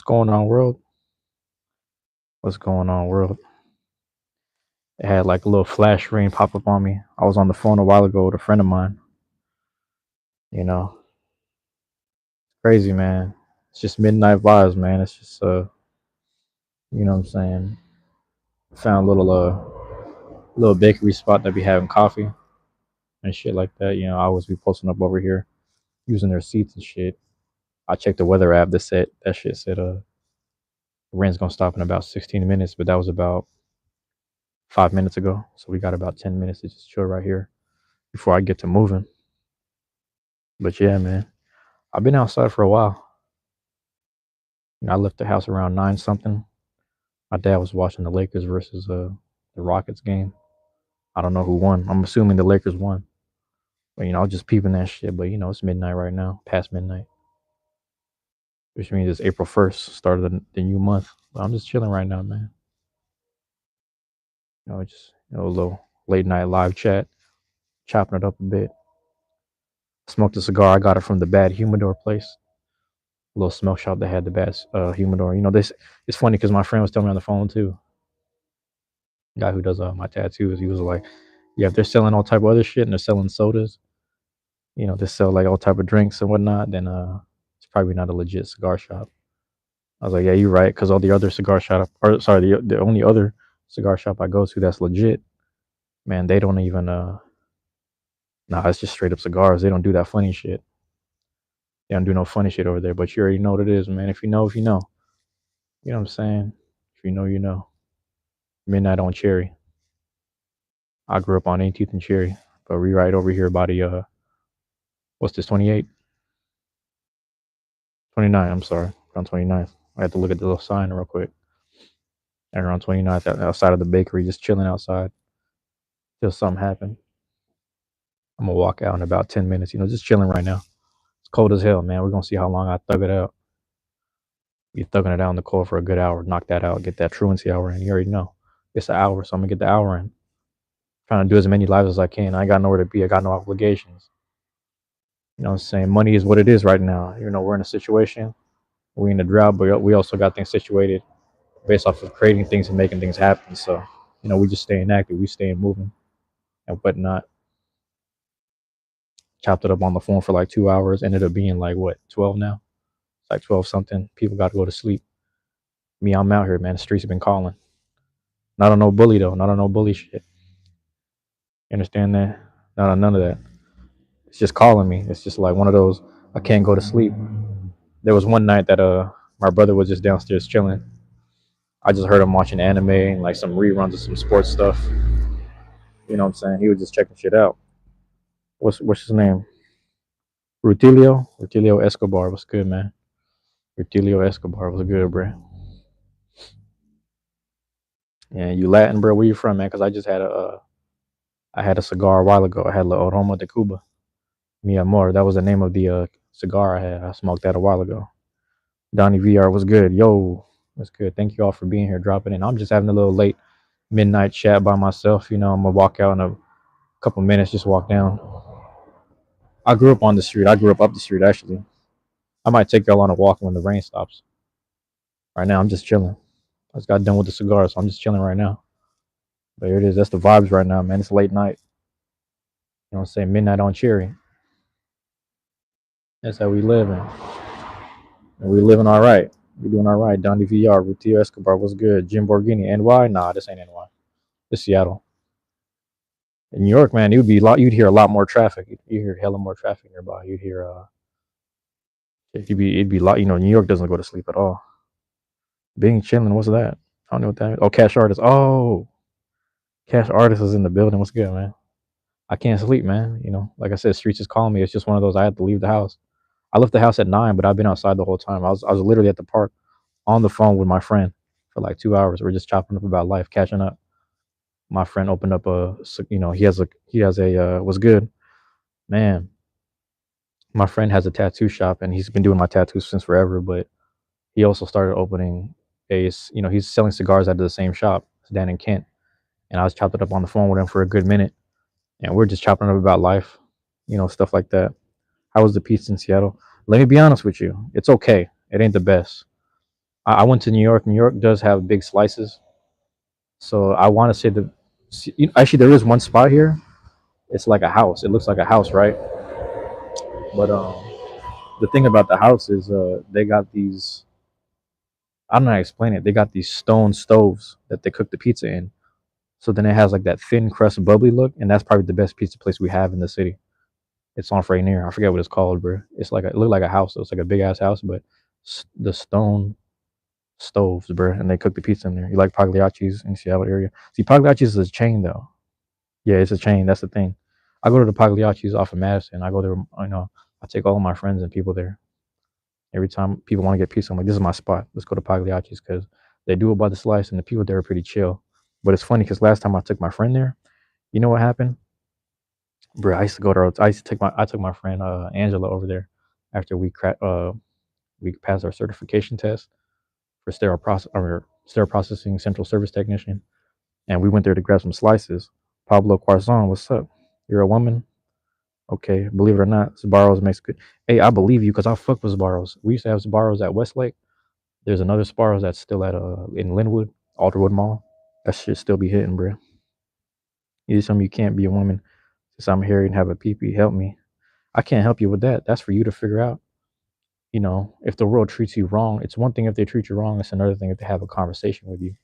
going on, world? What's going on, world? It had like a little flash screen pop up on me. I was on the phone a while ago with a friend of mine. You know, crazy man. It's just midnight vibes, man. It's just you know what I'm saying. Found a little bakery spot that be having coffee and shit like that. I always be posting up over here using their seats and shit. I checked the weather app. That shit said the rain's gonna stop in about 16 minutes, but that was about 5 minutes ago. So we got about 10 minutes to just chill right here before I get to moving. But yeah, man, I've been outside for a while. I left the house around 9 something. My dad was watching the Lakers versus the Rockets game. I don't know who won. I'm assuming the Lakers won. But I was just peeping that shit. But it's midnight right now, past midnight, which means it's April 1st, start of the new month. But I'm just chilling right now, man. Just a little late night live chat, chopping it up a bit. Smoked a cigar. I got it from the Bad Humidor place, a little smoke shop that had the bad humidor. This it's funny because my friend was telling me on the phone too. Guy who does my tattoos, he was like, "Yeah, if they're selling all type of other shit and they're selling sodas, they sell like all type of drinks and whatnot, then it's probably not a legit cigar shop." I was like, "Yeah, you're right," because all the other cigar shop, or sorry, the only other cigar shop I go to that's legit, man, they don't even nah, it's just straight up cigars. They don't do that funny shit. They don't do no funny shit over there. But you already know what it is, man. If you know, you know. You know what I'm saying? If you know, you know. Midnight on Cherry. I grew up on 18th and Cherry, but we right over here by the what's this, 28? 29, I'm sorry. Around 29th. I had to look at the little sign real quick. And around 29th, outside of the bakery, just chilling outside till something happened. I'm gonna walk out in about 10 minutes, just chilling right now. It's cold as hell, man. We're gonna see how long I thug it out. Be thugging it out in the cold for a good hour, knock that out, get that truancy hour in. You already know. It's an hour, so I'm gonna get the hour in. Trying to do as many lives as I can. I ain't got nowhere to be. I got no obligations. You know what I'm saying? Money is what it is right now. We're in a situation. We're in a drought, but we also got things situated based off of creating things and making things happen. So, we just staying active. We staying moving and whatnot. Chopped it up on the phone for like 2 hours. Ended up being like, what, 12 now? It's like 12 something. People got to go to sleep. Me, I'm out here, man. The streets have been calling. Not on no bully, though. Not on no bully shit. You understand that? Not on none of that. It's just calling me. It's just like one of those, I can't go to sleep. There was one night that my brother was just downstairs chilling. I just heard him watching anime and like some reruns of some sports stuff. You know what I'm saying? He was just checking shit out. What's his name? Rutilio Escobar was good, man. Rutilio Escobar was good, bro. Yeah, you Latin, bro? Where you from, man? Because I just had I had a cigar a while ago. I had La Aroma de Cuba, Mi Amor. That was the name of the cigar I had. I smoked that a while ago. Donnie VR was good. Yo, was good. Thank you all for being here, dropping in. I'm just having a little late midnight chat by myself. I'm gonna walk out in a couple minutes, just walk down. I grew up on the street. I grew up the street, actually. I might take y'all on a walk when the rain stops. Right now, I'm just chilling. I just got done with the cigar, so I'm just chilling right now. But here it is. That's the vibes right now, man. It's late night. You know what I'm saying? Midnight on Cherry. That's how we living. And we living all right. We doing all right. Donnie VR, Rutilio Escobar, what's good? Jim Borghini, NY? Nah, this ain't NY. This Seattle. In New York, man, you'd hear a lot more traffic. You hear hella more traffic nearby. You'd hear it'd be a lot. New York doesn't go to sleep at all. Being chilling, what's that? I don't know what that is. Oh, Cash Artist. Oh, Cash Artist is in the building. What's good, man? I can't sleep, man. Like I said, streets is calling me. It's just one of those. I had to leave the house. I left the house at 9, but I've been outside the whole time. I was literally at the park on the phone with my friend for like 2 hours. We're just chopping up about life, catching up. My friend opened up he has a what's good, man. My friend has a tattoo shop and he's been doing my tattoos since forever, but he also started opening he's selling cigars out of the same shop. It's down in Kent. And I was chopping up on the phone with him for a good minute. And we're just chopping up about life, stuff like that. How was the pizza in Seattle? Let me be honest with you. It's okay. It ain't the best. I went to New York. New York does have big slices, so I want to say actually there is one spot here. It's like a house. It looks like a house, right? But the thing about the house is they got these. I don't know how to explain it. They got these stone stoves that they cook the pizza in. So then it has like that thin crust, bubbly look, and that's probably the best pizza place we have in the city. It's on Rainier. I forget what it's called, bro. It's like it looked like a house. So it's like a big ass house, but the stone stoves, bro, and they cook the pizza in there. You like Pagliacci's in Seattle area? See, Pagliacci's is a chain though. Yeah, it's a chain. That's the thing. I go to the Pagliacci's off of Madison. I go there. I take all of my friends and people there. Every time people want to get pizza, I'm like, this is my spot. Let's go to Pagliacci's because they do it by the slice, and the people there are pretty chill. But it's funny because last time I took my friend there, you know what happened? Bro, I used to go to. I used to take my. I took my friend Angela over there after we passed our certification test for sterile processing central service technician, and we went there to grab some slices. Pablo Quarzon, what's up? You're a woman? Okay, believe it or not, Sbarro's makes good. Hey, I believe you because I fuck with Sbarro's. We used to have Sbarro's at Westlake. There's another Sbarro's that's still at in Linwood, Alderwood Mall. That should still be hitting, bro. You tell me you can't be a woman since I'm here and have a PP. Help me. I can't help you with that. That's for you to figure out. If the world treats you wrong, it's one thing if they treat you wrong. It's another thing if they have a conversation with you.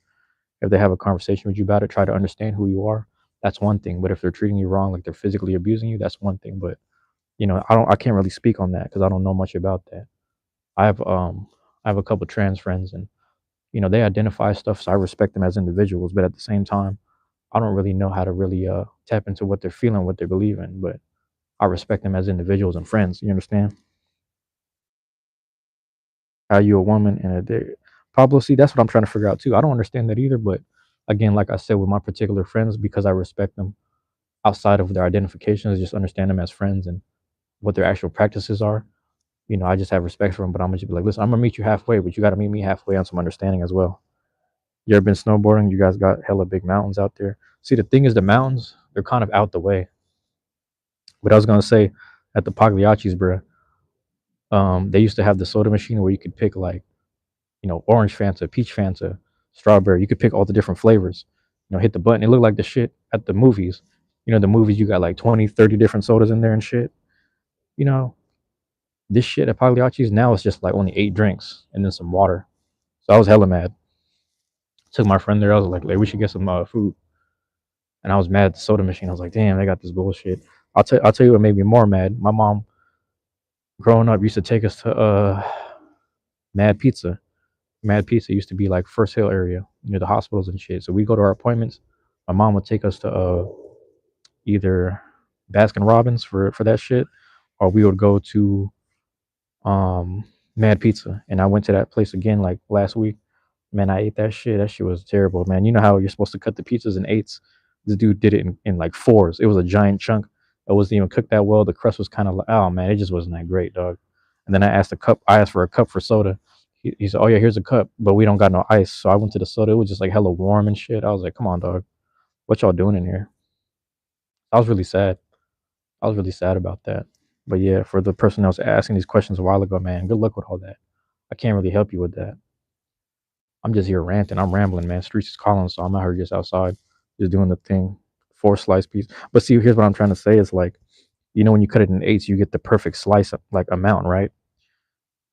If they have a conversation with you about it, try to understand who you are. That's one thing. But if they're treating you wrong, like they're physically abusing you, that's one thing. But I can't really speak on that because I don't know much about that. I have um, I have a couple trans friends, and they identify stuff, so I respect them as individuals. But at the same time, I don't really know how to really tap into what they're feeling, what they believe in. But I respect them as individuals and friends. You understand? How you a woman and a day. Pablo, see, that's what I'm trying to figure out too. I don't understand that either. But again, like I said, with my particular friends, because I respect them outside of their identifications, just understand them as friends and what their actual practices are. I just have respect for them. But I'm gonna just be like, listen, I'm gonna meet you halfway, but you got to meet me halfway on some understanding as well. You ever been snowboarding? You guys got hella big mountains out there. See, the thing is, the mountains they're kind of out the way. But I was gonna say, at the Pagliacci's, bro, they used to have the soda machine where you could pick like orange Fanta, peach Fanta, strawberry. You could pick all the different flavors. Hit the button. It looked like the shit at the movies. The movies you got like 20, 30 different sodas in there and shit. You know, this shit at Pagliacci's now it's just like only 8 drinks and then some water. So I was hella mad. Took my friend there. I was like, we should get some food. And I was mad at the soda machine. I was like, damn, they got this bullshit. I'll tell you what made me more mad. My mom, growing up, used to take us to Mad Pizza. Mad Pizza used to be like First Hill area near the hospitals and shit. So we go to our appointments. My mom would take us to either Baskin Robbins for that shit, or we would go to Mad Pizza. And I went to that place again like last week. Man, I ate that shit. That shit was terrible, man. You know how you're supposed to cut the pizzas in eights? This dude did it in like fours. It was a giant chunk. It wasn't even cooked that well. The crust was kind of like, oh man, it just wasn't that great, dog. And then I asked for a cup for soda. He said, oh yeah, here's a cup, but we don't got no ice. So I went to the soda. It was just like hella warm and shit. I was like, come on, dog. What y'all doing in here? I was really sad. I was really sad about that. But yeah, for the person that was asking these questions a while ago, man, good luck with all that. I can't really help you with that. I'm just here ranting. I'm rambling, man. Streets is calling, so I'm out here just outside, just doing the thing. Four slice piece. But see, here's what I'm trying to say is like, when you cut it in eights, you get the perfect slice like amount, right?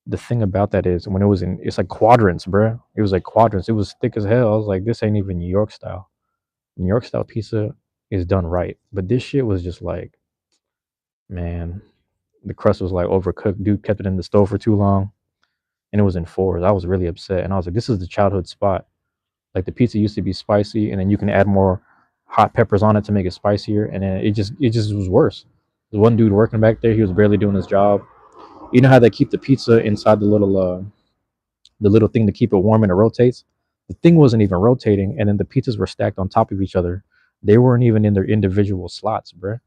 The thing about that is when it's like quadrants, bruh. It was like quadrants. It was thick as hell. I was like, this ain't even New York style. New York style pizza is done right, but this shit was just like, man, the crust was like overcooked. Dude kept it in the stove for too long, and it was in fours. I was really upset, and I was like, this is the childhood spot. Like the pizza used to be spicy, and then you can add more hot peppers on it to make it spicier, and then it just was worse. There's one dude working back there. He was barely doing his job. You know how they keep the pizza inside the little thing to keep it warm and it rotates. The thing wasn't even rotating, and then the pizzas were stacked on top of each other. They weren't even in their individual slots, bruh.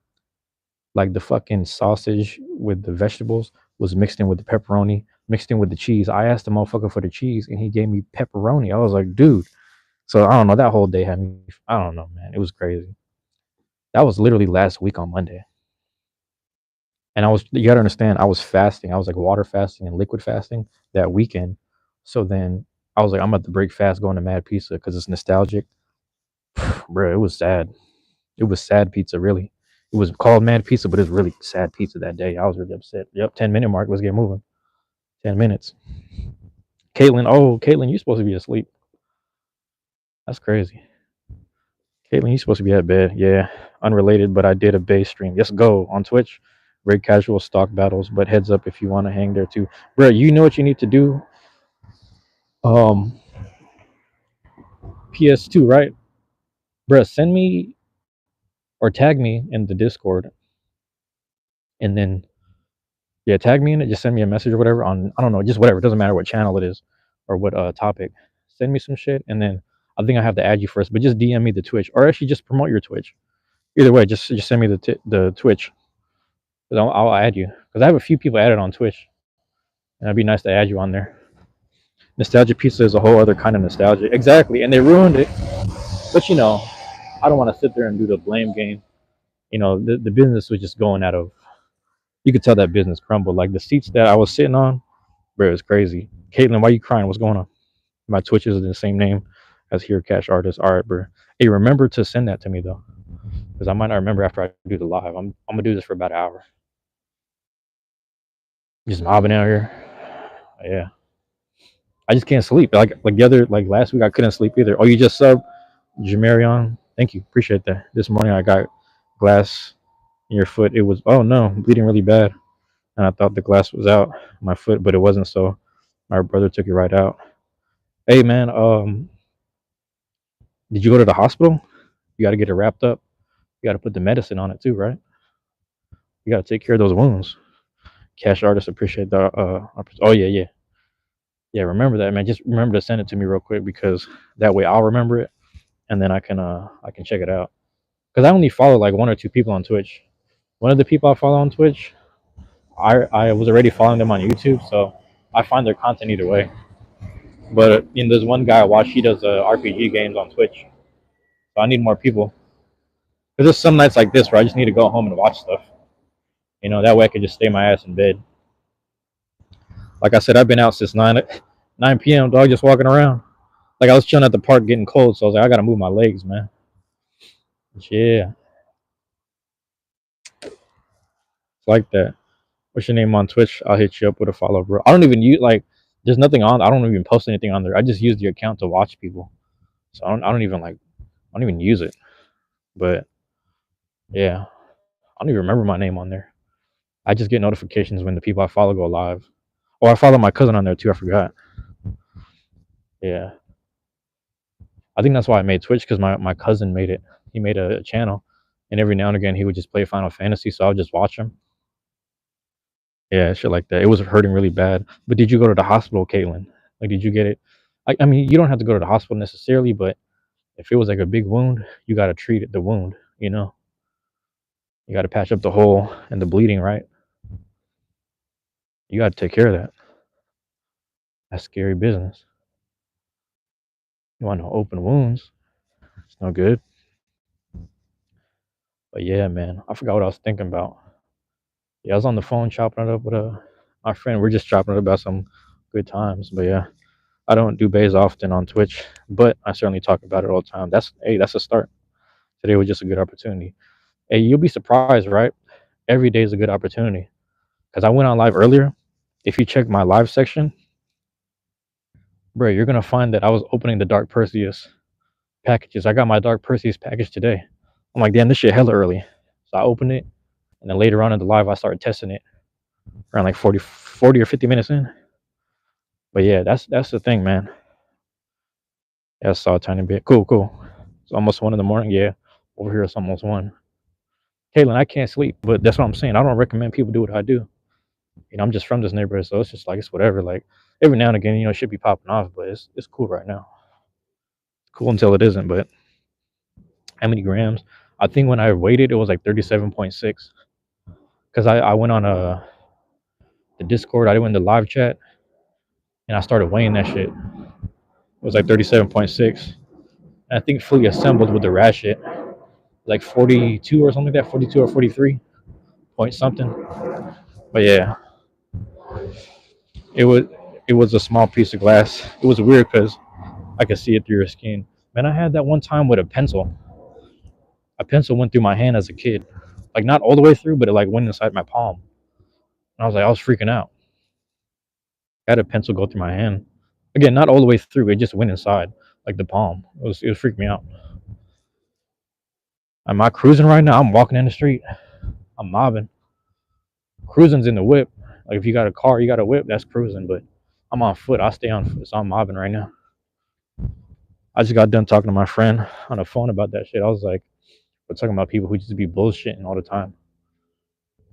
Like the fucking sausage with the vegetables was mixed in with the pepperoni, mixed in with the cheese. I asked the motherfucker for the cheese, and he gave me pepperoni. I was like, dude. So I don't know. That whole day had me. I don't know, man. It was crazy. That was literally last week on Monday, and you gotta understand. I was fasting. I was like water fasting and liquid fasting that weekend. So then I was like, I'm about to break fast going to Mad Pizza because it's nostalgic. Bro, it was sad. It was sad pizza, really. It was called Mad Pizza, but it was really sad pizza that day. I was really upset. Yep, 10-minute mark. Let's get moving. 10 minutes. Caitlin, you're supposed to be asleep. That's crazy. Caitlin, you're supposed to be at bed. Yeah, unrelated, but I did a base stream. Yes, go on Twitch. Very casual stock battles, but heads up if you want to hang there too. Bro, you know what you need to do? Um, PS2, right? Bro, send me or tag me in the Discord, and then yeah, tag me in it. Just send me a message or whatever on, I don't know, just whatever. It doesn't matter what channel it is or what topic. Send me some shit, and then I think I have to add you first, but just DM me the Twitch, or actually just promote your Twitch. Either way, just send me the Twitch. I'll add you because I have a few people added on Twitch, and it'd be nice to add you on there. Nostalgia Pizza is a whole other kind of nostalgia, exactly, and they ruined it. But I don't want to sit there and do the blame game. The business was just going out of. You could tell that business crumbled. Like the seats that I was sitting on, bro, it was crazy. Caitlin, why you crying? What's going on? My Twitch is the same name as Here Cash Artist. All right, bro. Hey, remember to send that to me though, because I might not remember after I do the live. I'm gonna do this for about an hour. Just mobbing out here. Yeah, I just can't sleep. Like the other like last week, I couldn't sleep either. Oh, you just sub Jamarion. Thank you, appreciate that. This morning I got glass in your foot. It was, oh no, bleeding really bad, and I thought the glass was out my foot, but it wasn't. So my brother took it right out. Hey man, did you go to the hospital? You got to get it wrapped up. You got to put the medicine on it too, right? You got to take care of those wounds. Cash artists appreciate the. Oh yeah, yeah, yeah. Remember that, man. Just remember to send it to me real quick because that way I'll remember it, and then I can check it out. Because I only follow like one or two people on Twitch. One of the people I follow on Twitch, I was already following them on YouTube, so I find their content either way. But there's one guy I watch. He does RPG games on Twitch, so I need more people. Because there's some nights like this where I just need to go home and watch stuff. That way I can just stay my ass in bed. Like I said, I've been out since 9 p.m. Dog, just walking around. Like I was chilling at the park getting cold, so I was like, I gotta move my legs, man. But yeah, it's like that. What's your name on Twitch? I'll hit you up with a follow, bro. I don't even use like. There's nothing on. I don't even post anything on there. I just use the account to watch people. So I don't even like. I don't even use it. But yeah, I don't even remember my name on there. I just get notifications when the people I follow go live. Oh, I follow my cousin on there too. I forgot. Yeah, I think that's why I made Twitch because my cousin made it. He made a channel, and every now and again he would just play Final Fantasy. So I would just watch him. Yeah, shit like that. It was hurting really bad. But did you go to the hospital, Caitlin? Like, did you get it? I mean, you don't have to go to the hospital necessarily, but if it was like a big wound, you got to treat it, the wound. You got to patch up the hole and the bleeding, right? You got to take care of that. That's scary business. You want no open wounds. It's no good. But yeah, man, I forgot what I was thinking about. Yeah, I was on the phone chopping it up with my friend. We're just chopping it up about some good times. But yeah, I don't do bays often on Twitch, but I certainly talk about it all the time. That's a start. Today was just a good opportunity. Hey, you'll be surprised, right? Every day is a good opportunity. Because I went on live earlier. If you check my live section, bro, you're gonna find that I was opening the Dark Perseus packages. I got my Dark Perseus package today. I'm like, damn, this shit hella early. So I opened it, and then later on in the live, I started testing it around like 40 or 50 minutes in. But yeah, that's the thing, man. Yeah, I saw a tiny bit. Cool, cool. It's almost 1 in the morning. Yeah, over here it's almost 1. Caitlin, I can't sleep, but that's what I'm saying. I don't recommend people do what I do. I'm just from this neighborhood, so it's just like it's whatever. Like every now and again, it should be popping off, but it's cool right now. It's cool until it isn't. But how many grams? I think when I weighed it was like 37.6. Because I went on the Discord, I went in the live chat, and I started weighing that shit. It was like 37.6. And I think fully assembled with the ratchet, like 42 or something like that, 42 or 43 point something. But yeah, it was. It was a small piece of glass. It was weird because I could see it through your skin. Man, I had that one time with a pencil. A pencil went through my hand as a kid, like not all the way through, but it like went inside my palm. And I was freaking out. I had a pencil go through my hand. Again, not all the way through. It just went inside, like the palm. It was freaking me out. Am I cruising right now? I'm walking in the street. I'm mobbing. Cruising's in the whip. Like if you got a car, you got a whip. That's cruising. But I'm on foot. I stay on foot, so I'm mobbing right now. I just got done talking to my friend on the phone about that shit. I was like, we're talking about people who just be bullshitting all the time.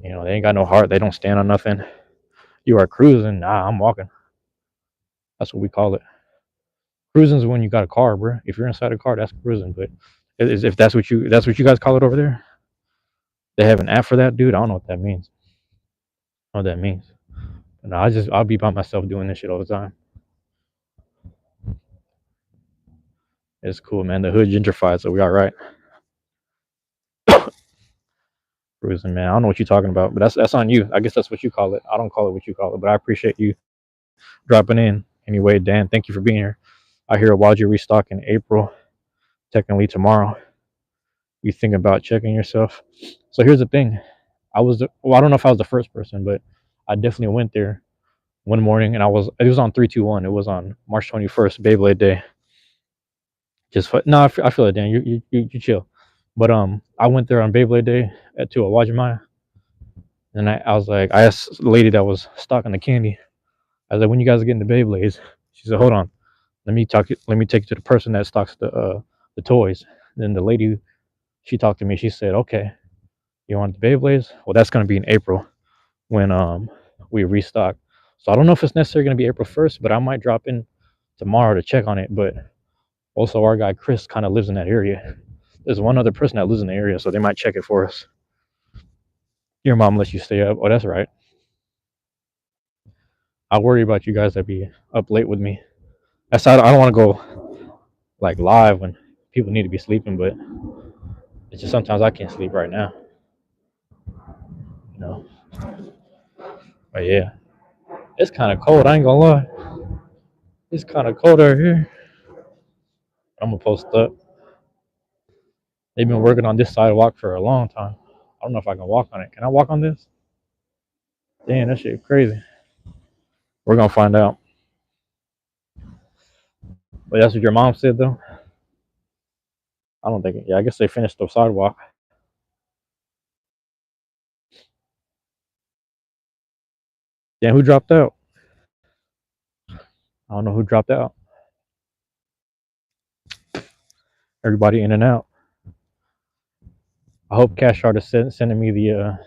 They ain't got no heart. They don't stand on nothing. You are cruising. Nah, I'm walking. That's what we call it. Cruising is when you got a car, bro. If you're inside a car, that's cruising. But if that's what you guys call it over there. They have an app for that, dude. I don't know what that means. I don't know what that means. No, I'll be by myself doing this shit all the time. It's cool, man. The hood gentrified, so we all right. Cruising, man. I don't know what you're talking about, but that's on you. I guess that's what you call it. I don't call it what you call it, but I appreciate you dropping in. Anyway, Dan, thank you for being here. I hear Awaji restock in April, technically tomorrow. You think about checking yourself. So here's the thing. I don't know if I was the first person, but I definitely went there one morning, and it was on 321. It was on March 21st, Beyblade Day. No, I feel it, Dan. You chill. But I went there on Beyblade Day to a Wajimaya, and I was like, I asked the lady that was stocking the candy. I was like, when you guys are getting the Beyblades? She said, hold on, let me take you to the person that stocks the toys. Then the lady, she talked to me. She said, okay, you want the Beyblades? Well, that's gonna be in April when we restock. So I don't know if it's necessarily gonna be April 1st, but I might drop in tomorrow to check on it. But also, our guy Chris kind of lives in that area. There's one other person that lives in the area, so they might check it for us. Your mom lets you stay up. Oh, that's right. I worry about you guys that be up late with me. I don't want to go like live when people need to be sleeping, but it's just sometimes I can't sleep right now. You know. But yeah, it's kind of cold. I ain't gonna lie. It's kind of cold out here. I'm gonna post up. They've been working on this sidewalk for a long time. I don't know if I can walk on it. Can I walk on this? Damn, that shit crazy. We're gonna find out. But that's what your mom said, though. I don't think. Yeah, I guess they finished the sidewalk. Damn, who dropped out? I don't know who dropped out. Everybody in and out. I hope Cash Artist sending me the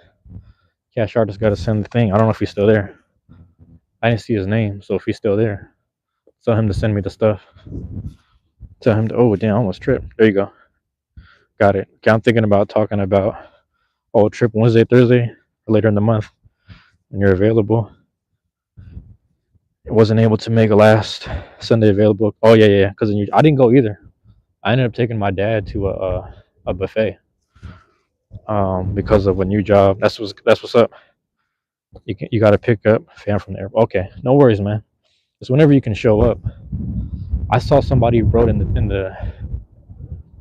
Cash Artist got to send the thing. I don't know if he's still there. I didn't see his name, so if he's still there, tell him to send me the stuff. Tell him to. Oh damn, I almost tripped. There you go. Got it. Okay, I'm thinking about talking about trip Wednesday, Thursday, later in the month when you're available. I wasn't able to make a last Sunday available. Oh yeah, because I didn't go either. I ended up taking my dad to a buffet because of a new job. That's what's up. You got to pick up fam from there. Okay, no worries, man. It's whenever you can show up. I saw somebody wrote in the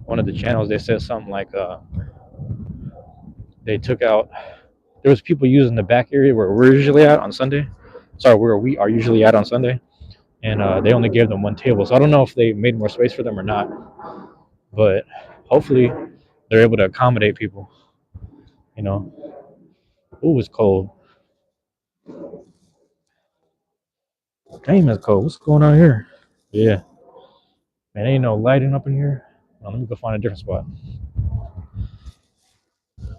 one of the channels. They said something like they took out. There was people using the back area where we're usually at on Sunday. Sorry, where we are usually at on Sunday, and they only gave them one table. So I don't know if they made more space for them or not, but hopefully they're able to accommodate people. You know, ooh, it's cold. Damn, it's cold. What's going on here? Yeah, man, ain't no lighting up in here. Let me go find a different spot.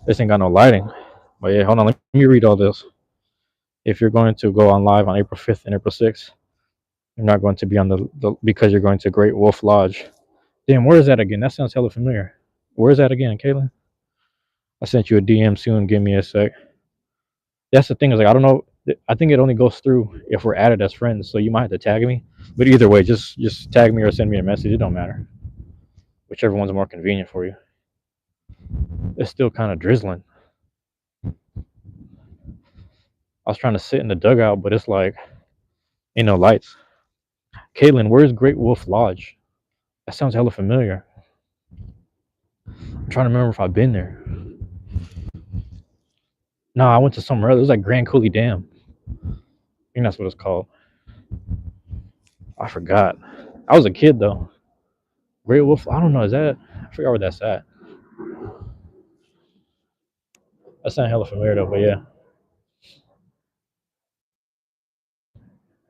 This ain't got no lighting. But yeah, hold on. Let me read all this. If you're going to go on live on April 5th and April 6th, you're not going to be on the because you're going to Great Wolf Lodge. Damn, where is that again? That sounds hella familiar. Where is that again, Caitlin? I sent you a DM soon. Give me a sec. That's the thing is like I don't know. I think it only goes through if we're added as friends. So you might have to tag me. But either way, just tag me or send me a message. It don't matter. Whichever one's more convenient for you. It's still kind of drizzling. I was trying to sit in the dugout, but it's like Ain't no lights. Caitlin, where's Great Wolf Lodge? That sounds hella familiar. I'm trying to remember if I've been there. No, I went to somewhere else. It was like Grand Coulee Dam. I think that's what it's called. I forgot. I was a kid though. Great Wolf. I don't know. Is that? I forgot where that's at. That sounds hella familiar though. But yeah, I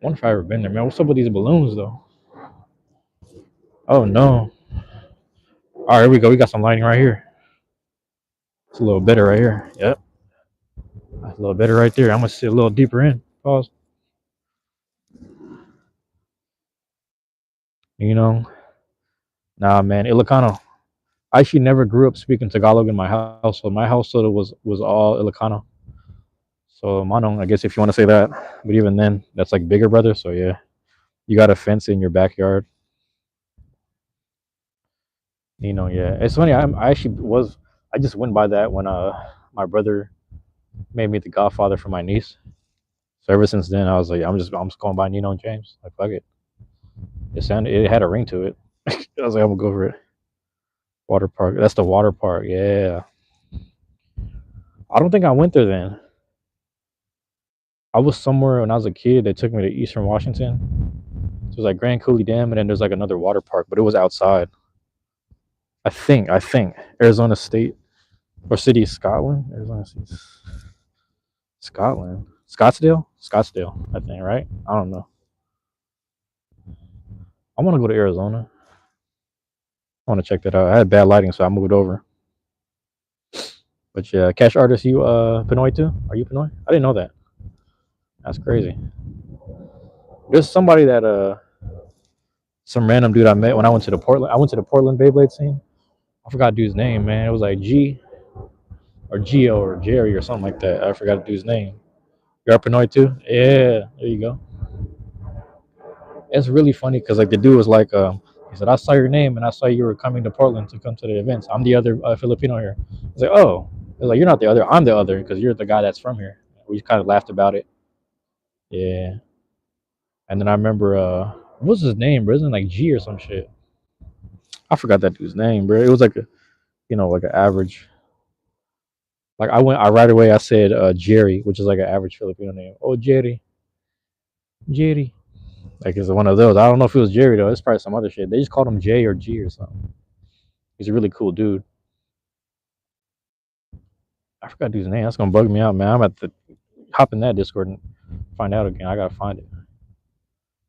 wonder if I ever been there, man. What's up with these balloons though? Oh no. All right, here we go. We got some lighting right here. It's a little better right here. Yep. That's a little better right there. I'm gonna sit a little deeper in. Pause. You know, nah, man. Ilocano. I actually never grew up speaking Tagalog in my household. My household was all Ilocano. So Manong, I guess if you want to say that, but even then, that's like bigger brother. So yeah, you got a fence in your backyard. Yeah, it's funny. I actually was. I just went by that when my brother made me the godfather for my niece. So ever since then, I was like, I'm just going by Nino and James. Like fuck it. It had a ring to it. I was like, I'm gonna go for it. Water park. That's the water park. Yeah. I don't think I went there then. I was somewhere when I was a kid. They took me to Eastern Washington. So it was like Grand Coulee Dam, and then there's like another water park, but it was outside. I think Arizona State or City of Scotland. Arizona City, Scotland, Scottsdale. I think right. I don't know. I want to go to Arizona. I want to check that out. I had bad lighting, so I moved over. But yeah, Cash Artist, you Pinoy too? Are you Pinoy? I didn't know that. That's crazy. There's somebody that some random dude I met when I went to the Portland. I went to the Portland Beyblade scene. I forgot dude's name, man. It was like G or Geo or Jerry or something like that. I forgot the dude's name. You're Pinoy too? Yeah, there you go. It's really funny because like the dude was like, he said, I saw your name and I saw you were coming to Portland to come to the events. I'm the other Filipino here. I was like, oh, I was like, you're not the other. I'm the other because you're the guy that's from here. We kind of laughed about it. Yeah. And then I remember, what was his name, bro? Isn't it like G or some shit? I forgot that dude's name, bro. It was like like an average. Like I right away I said Jerry, which is like an average Filipino name. Oh, Jerry. Like it's one of those. I don't know if it was Jerry though. It's probably some other shit. They just called him J or G or something. He's a really cool dude. I forgot dude's name. That's gonna bug me out, man. I'm at the hop in that Discord and find out again. I gotta find it.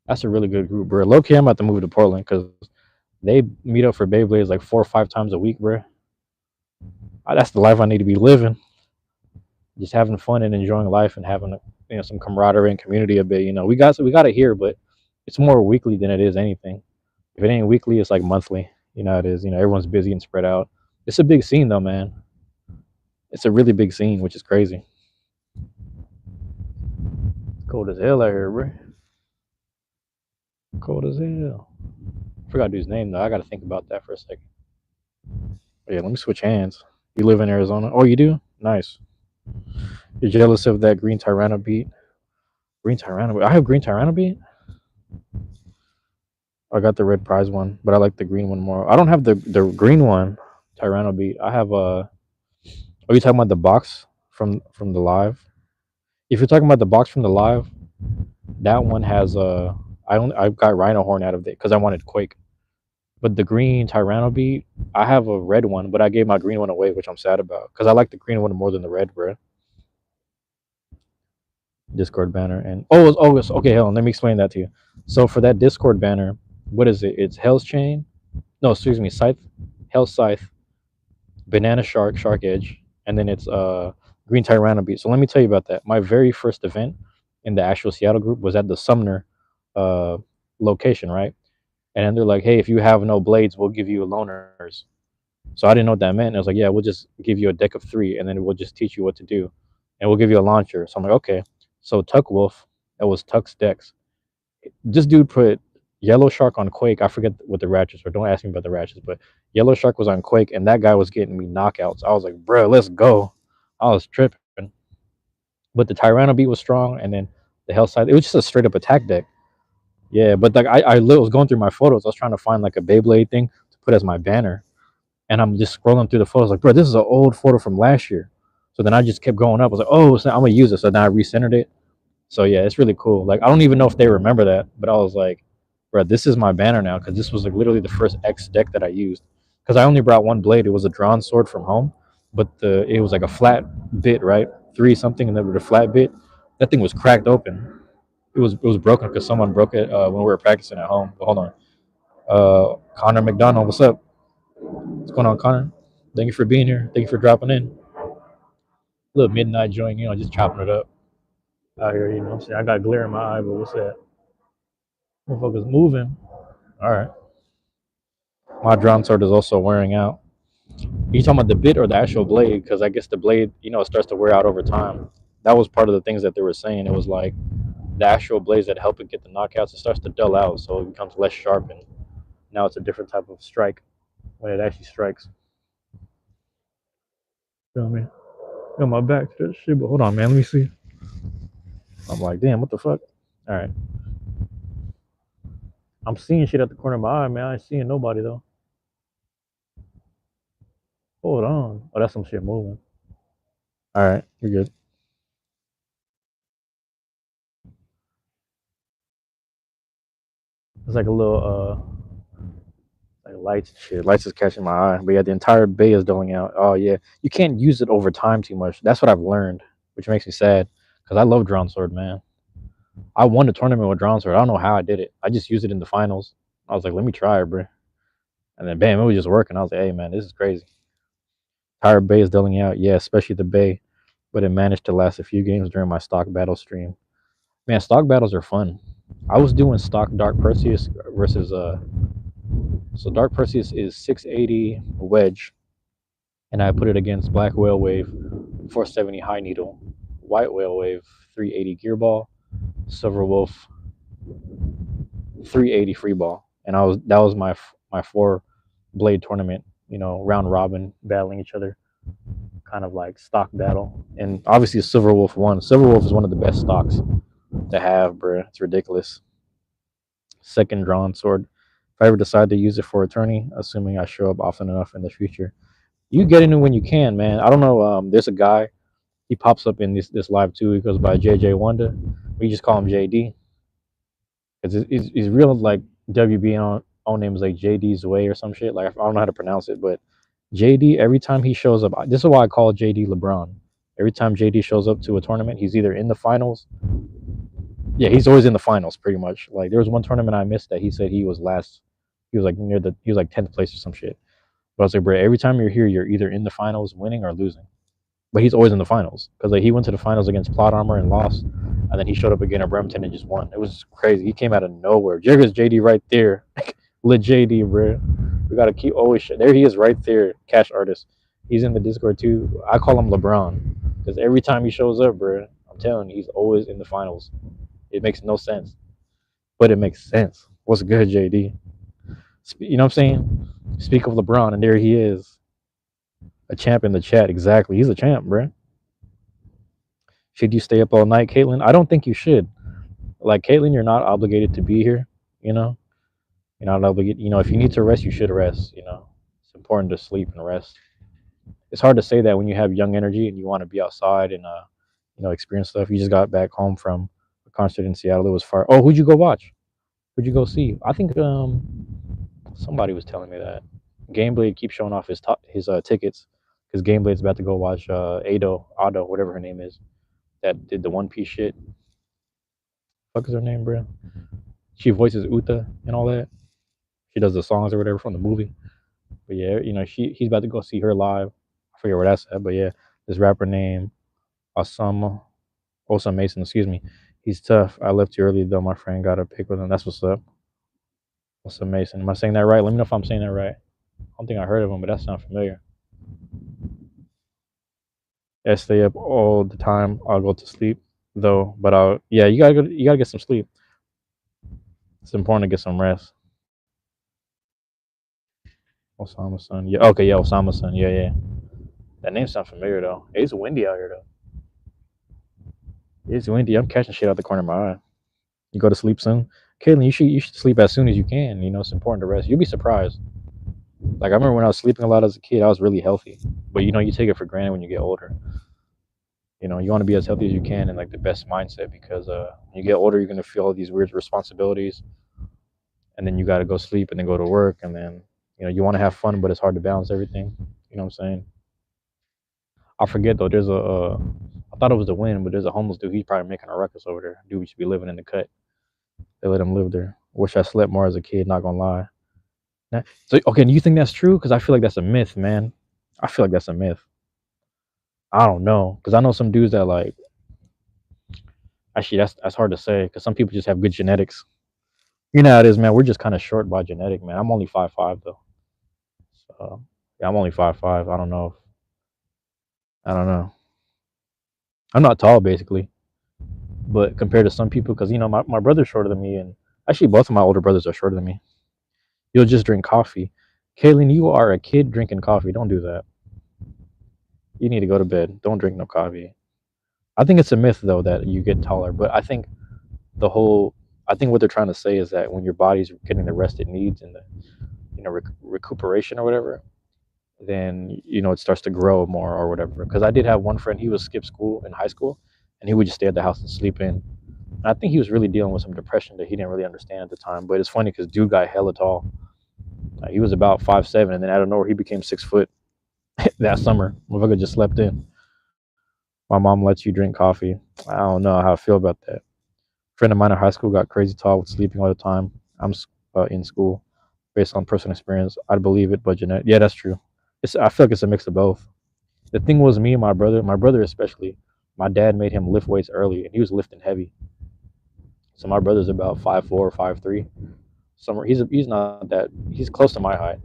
That's a really good group, bro. Low key, I'm about to move to Portland because they meet up for Beyblades like 4 or 5 times a week, bro. That's the life I need to be living. Just having fun and enjoying life and having some camaraderie and community a bit. We got it here, but it's more weekly than it is anything. If it ain't weekly, it's like monthly. It is. Everyone's busy and spread out. It's a big scene though, man. It's a really big scene, which is crazy. Cold as hell out here, bro. Cold as hell. I forgot dude's name though. I gotta think about that for a second. But yeah, let me switch hands. You live in Arizona? Oh, you do? Nice. You're jealous of that green Tirana beat? Green Tirana. I have green Tirana beat. I got the red prize one, but I like the green one more. I don't have the green one, Tirana beat. I have Are you talking about the box from the live? If you're talking about the box from the live, that one has I got Rhino Horn out of it because I wanted Quake. But the green Tyranno beat, I have a red one, but I gave my green one away, which I'm sad about because I like the green one more than the red, bro. Discord banner and it's okay. Hold on, let me explain that to you. So for that Discord banner, what is it? It's Hell's Chain. No, excuse me, Scythe, Hell's Scythe, Banana Shark, Shark Edge, and then it's Green Tyranno beat. So let me tell you about that. My very first event in the actual Seattle group was at the Sumner uh location, right? And then they're like, hey, if you have no blades, we'll give you loaners. So I didn't know what that meant. And I was like, yeah, we'll just give you a deck of 3, and then we'll just teach you what to do, and we'll give you a launcher. So I'm like, okay. So Tuck Wolf, that was Tuck's decks. This dude put Yellow Shark on Quake. I forget what the ratchets were. Don't ask me about the ratchets, but Yellow Shark was on Quake, and that guy was getting me knockouts. I was like, bro, let's go. I was tripping. But the Tyranno beat was strong, and then the Hellside, it was just a straight up attack deck. Yeah, but like I was going through my photos. I was trying to find like a Beyblade thing to put as my banner, and I'm just scrolling through the photos like, bro, this is an old photo from last year. So then I just kept going up. I was like, oh, so I'm gonna use it. So then I recentered it. So yeah, it's really cool. Like I don't even know if they remember that, but I was like, bro, this is my banner now because this was like literally the first X deck that I used. Because I only brought one blade. It was a drawn sword from home, but it was like a flat bit, right? Three something, and then with a flat bit, that thing was cracked open. It was broken because someone broke it when we were practicing at home. But hold on, Connor McDonald, what's up? What's going on, Connor? Thank you for being here. Thank you for dropping in. Little midnight joint, just chopping it up out here. You know what I'm saying? I got glare in my eye, but what's that? Motherfuckers moving. All right. My drawn sword is also wearing out. You talking about the bit or the actual blade? Because I guess the blade, it starts to wear out over time. That was part of the things that they were saying. It was like the actual blades that help it get the knockouts, it starts to dull out, so it becomes less sharp, and now it's a different type of strike when it actually strikes. You know what I mean? Got my back to that shit, but hold on, man. Let me see. I'm like, damn, what the fuck? All right. I'm seeing shit at the corner of my eye, man. I ain't seeing nobody, though. Hold on. Oh, that's some shit moving. All right. You're good. It's like a little, like lights and shit. Lights is catching my eye. But yeah, the entire bay is doling out. Oh, yeah. You can't use it over time too much. That's what I've learned, which makes me sad because I love Drawn Sword, man. I won the tournament with Drawn Sword. I don't know how I did it. I just used it in the finals. I was like, let me try it, bro. And then bam, it was just working. I was like, hey, man, this is crazy. Entire bay is doling out. Yeah, especially the bay. But it managed to last a few games during my stock battle stream. Man, stock battles are fun. I was doing stock Dark Perseus versus so Dark Perseus is 680 wedge, and I put it against Black Whale Wave 470 high needle, White Whale Wave 380 gear ball, Silver Wolf 380 free ball, and that was my four blade tournament. Round robin battling each other, kind of like stock battle, and obviously Silver Wolf won. Silver Wolf is one of the best stocks to have, bro. It's ridiculous. Second drawn sword. If I ever decide to use it for attorney, assuming I show up often enough in the future, you get into when you can, man. I don't know. There's a guy. He pops up in this live too. He goes by JJ Wonder. We just call him JD because he's real like WB own name is like JD's Way or some shit. Like I don't know how to pronounce it, but JD every time he shows up, this is why I call JD LeBron. Every time JD shows up to a tournament, he's either in the finals. Yeah, he's always in the finals, pretty much. Like there was one tournament I missed that he said he was last. He was like he was like 10th place or some shit. But I was like, bro, every time you're here, you're either in the finals, winning or losing. But he's always in the finals because like he went to the finals against Plot Armor and lost, and then he showed up again at Bremerton and just won. It was crazy. He came out of nowhere. Jigger's JD right there, lit JD, bro. We gotta keep always there. He is right there, cash artist. He's in the Discord too. I call him LeBron because every time he shows up, bro, I'm telling you, he's always in the finals. It makes no sense, but it makes sense. What's good, JD? You know what I'm saying? Speak of LeBron, and there he is, a champ in the chat. Exactly, he's a champ, bro. Should you stay up all night, Caitlin? I don't think you should. Like Caitlin, you're not obligated to be here. You know, you're not obligated. If you need to rest, you should rest. It's important to sleep and rest. It's hard to say that when you have young energy and you want to be outside and experience stuff. You just got back home from a concert in Seattle. It was far. Oh, who'd you go watch? Who'd you go see? I think somebody was telling me that Gameblade keeps showing off his tickets because Gameblade's about to go watch Ado, whatever her name is, that did the One Piece shit. Fuck is her name, bro? She voices Uta and all that. She does the songs or whatever from the movie. But yeah, he's about to go see her live. I forget where that's at, but yeah, this rapper named Osama Mason, excuse me. He's tough. I left you early though. My friend got a pic with him. That's what's up. Osama Mason. Am I saying that right? Let me know if I'm saying that right. I don't think I heard of him, but that sounds familiar. Yeah, I stay up all the time. I'll go to sleep though, but yeah, you gotta get some sleep. It's important to get some rest. Osama's son. Yeah, okay, yeah, Osama's son. Yeah, yeah. That name sounds familiar though. It's windy out here though. It's windy. I'm catching shit out the corner of my eye. You go to sleep soon? Caitlin, you should sleep as soon as you can. It's important to rest. You'll be surprised. Like I remember when I was sleeping a lot as a kid, I was really healthy. But you take it for granted when you get older. You want to be as healthy as you can and like the best mindset because when you get older, you're gonna feel all these weird responsibilities, and then you got to go sleep and then go to work, and then you want to have fun, but it's hard to balance everything. You know what I'm saying? I forget though. There's I thought it was the wind, but there's a homeless dude. He's probably making a ruckus over there. Dude, we should be living in the cut. They let him live there. Wish I slept more as a kid. Not gonna lie. So okay, do you think that's true? Because I feel like that's a myth, man. I feel like that's a myth. I don't know, because I know some dudes that like. Actually, that's hard to say because some people just have good genetics. You know how it is, man. We're just kind of short by genetic, man. I'm only 5'5" though. So yeah, I'm only 5'5". I don't know. I don't know. I'm not tall, basically, but compared to some people, because my brother's shorter than me, and actually both of my older brothers are shorter than me. You'll just drink coffee. Kaylin, you are a kid drinking coffee. Don't do that. You need to go to bed. Don't drink no coffee. I think it's a myth though that you get taller, but the whole I think what they're trying to say is that when your body's getting the rest it needs and the recuperation or whatever, then it starts to grow more or whatever. Because I did have one friend, he would skip school in high school, and he would just stay at the house and sleep in. And I think he was really dealing with some depression that he didn't really understand at the time. But it's funny because dude got hella tall. He was about 5'7", and then out of nowhere he became 6 foot that summer. Motherfucker just slept in. My mom lets you drink coffee. I don't know how I feel about that. Friend of mine in high school got crazy tall with sleeping all the time. I'm in school, based on personal experience. I'd believe it, but genetic. Yeah, that's true. I feel like it's a mix of both. The thing was, me and my brother especially, my dad made him lift weights early, and he was lifting heavy. So my brother's about 5'4", 5'3". Somewhere he's not that he's close to my height,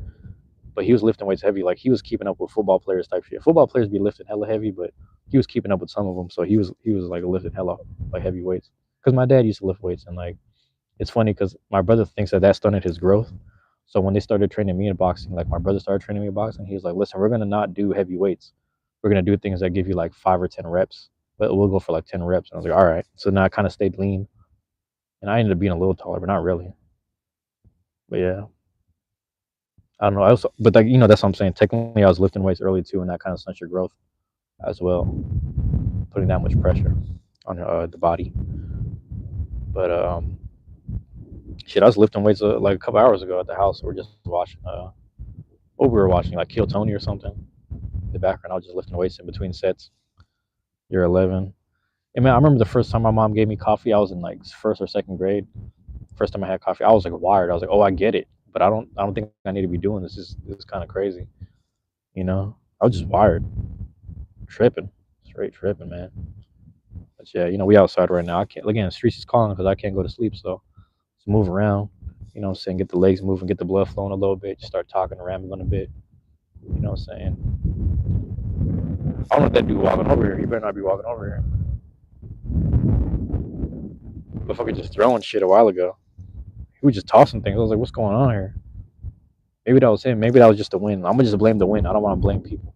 but he was lifting weights heavy. Like he was keeping up with football players type shit. Football players be lifting hella heavy, but he was keeping up with some of them. So he was like lifting hella like heavy weights. Because my dad used to lift weights, and like it's funny because my brother thinks that stunted his growth. So when they started training me in boxing, like my brother started training me in boxing, he was like, "Listen, we're gonna not do heavy weights. We're gonna do things that give you like 5 or 10 reps, but we'll go for like 10 reps." And I was like, "All right." So now I kind of stayed lean, and I ended up being a little taller, but not really. But yeah, I don't know. I also, but like that's what I'm saying. Technically, I was lifting weights early too, and that kind of stunts your growth as well, putting that much pressure on the body. But shit, I was lifting weights like a couple hours ago at the house. We're just watching what we were watching, like Kill Tony or something. In the background, I was just lifting weights in between sets. You're 11. And man, I remember the first time my mom gave me coffee. I was in like first or second grade. First time I had coffee, I was like wired. I was like, oh, I get it, but I don't think I need to be doing this. This is kind of crazy. I was just wired, tripping, straight tripping, man. But yeah, we outside right now. I can't. Again, the streets is calling because I can't go to sleep. So just move around. What I'm saying, get the legs moving, get the blood flowing a little bit. Just start talking and rambling a bit. What I'm saying. I don't know if that dude walking over here. He better not be walking over here. Motherfucker just throwing shit a while ago. He was just tossing things. I was like, what's going on here? Maybe that was him. Maybe that was just the wind. I'm gonna just blame the wind. I don't want to blame people.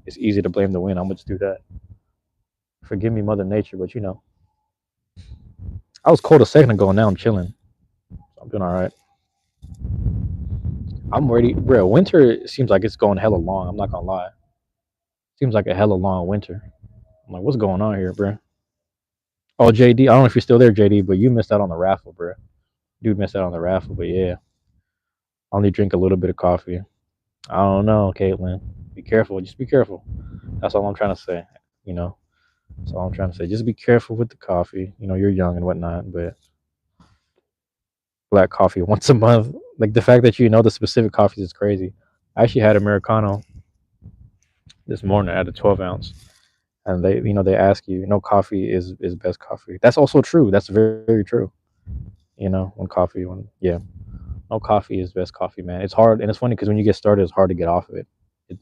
It's easy to blame the wind. I'm gonna just do that. Forgive me, Mother Nature, but I was cold a second ago, and now I'm chilling. So I'm doing all right. I'm ready, bro. Winter seems like it's going hella long. I'm not gonna lie. Seems like a hella long winter. I'm like, what's going on here, bro? Oh, JD, I don't know if you're still there, JD, but you missed out on the raffle, bro. Dude missed out on the raffle, but yeah, I only drink a little bit of coffee. I don't know, Caitlin. Be careful. Just be careful. That's all I'm trying to say. You know, that's all I'm trying to say. Just be careful with the coffee. You're young and whatnot, but black coffee once a month. Like the fact that the specific coffees is crazy. I actually had Americano this morning at a 12 ounce, and they ask you, coffee is best coffee. That's also true. That's very, very true. When yeah, no coffee is best coffee, man. It's hard, and it's funny because when you get started, it's hard to get off of it.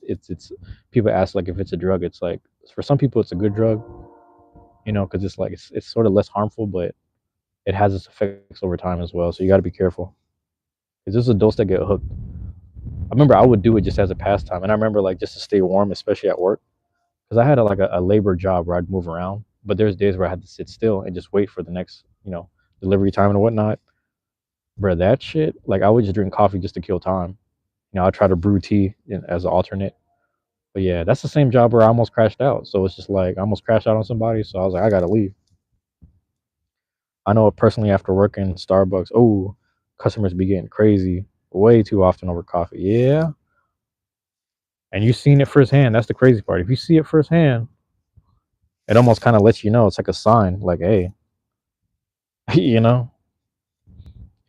It's people ask like if it's a drug. It's like for some people it's a good drug, because it's like it's sort of less harmful, but it has its effects over time as well. So you got to be careful because there's adults that get hooked. I remember I would do it just as a pastime, and I remember like just to stay warm, especially at work, because I had a labor job where I'd move around. But there's days where I had to sit still and just wait for the next delivery time and whatnot. Bro, that shit. Like I would just drink coffee just to kill time. I try to brew tea as an alternate. But yeah, that's the same job where I almost crashed out. So it's just like I almost crashed out on somebody. So I was like, I gotta leave. I know it personally after working Starbucks. Oh, customers be getting crazy way too often over coffee. Yeah, and you seen it firsthand. That's the crazy part. If you see it firsthand, it almost kind of lets you know. It's like a sign, like, hey, you know,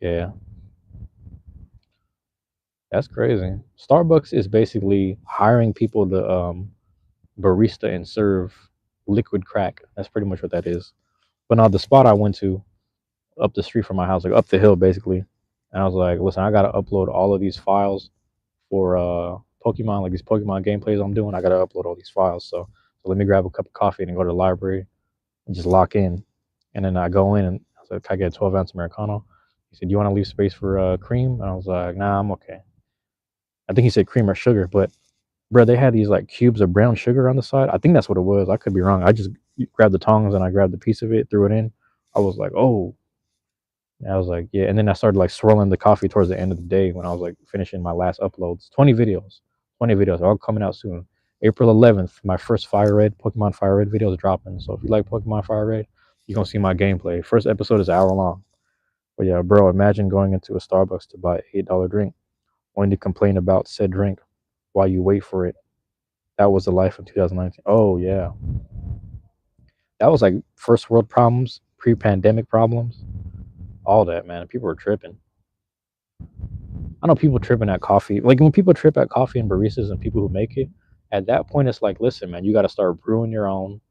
yeah, that's crazy. Starbucks is basically hiring people to barista and serve liquid crack. That's pretty much what that is. But now the spot I went to up the street from my house, like up the hill, basically, and I was like, listen, I gotta upload all of these files for Pokemon, like these Pokemon gameplays I'm doing. I gotta upload all these files. So let me grab a cup of coffee and go to the library and just lock in. And then I go in and I was like, can I get a 12-ounce Americano? He said, you want to leave space for cream? And I was like, nah, I'm okay. I think he said cream or sugar, but bro, they had these like cubes of brown sugar on the side. I think that's what it was. I could be wrong. I just grabbed the tongs and I grabbed a piece of it, threw it in. I was like, oh. And I was like, yeah. And then I started like swirling the coffee towards the end of the day when I was like finishing my last uploads. 20 videos, all coming out soon. April 11th, my first Fire Red, Pokemon Fire Red video is dropping. So if you like Pokemon Fire Red, you're going to see my gameplay. First episode is an hour long. But yeah, bro, imagine going into a Starbucks to buy an $8 drink, only to complain about said drink while you wait for it. That was the life of 2019. Oh, yeah. That was like first world problems, pre pandemic problems, all that, man. People were tripping. I know people tripping at coffee. Like when people trip at coffee and baristas and people who make it, at that point it's like, listen, man, you got to start brewing your own,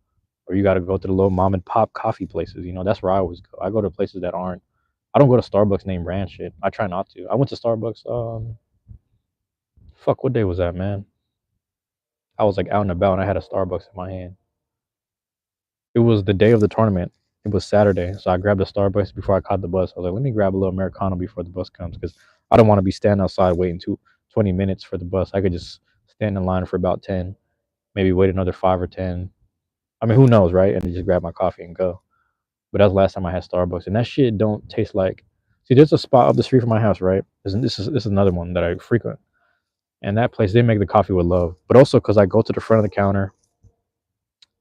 or you got to go to the little mom and pop coffee places. That's where I always go. I go to places that aren't. I don't go to Starbucks name brand shit. I try not to. I went to Starbucks. Fuck, what day was that, man? I was like out and about and I had a Starbucks in my hand. It was the day of the tournament. It was Saturday, so I grabbed a Starbucks before I caught the bus. I was like, let me grab a little Americano before the bus comes because I don't want to be standing outside waiting 20 minutes for the bus. I could just stand in line for about 10, maybe wait another 5 or 10. I mean, who knows, right? And then just grab my coffee and go. But that was the last time I had Starbucks, and that shit don't taste like. See, there's a spot up the street from my house, right? This is another one that I frequent, and that place they make the coffee with love, but also because I go to the front of the counter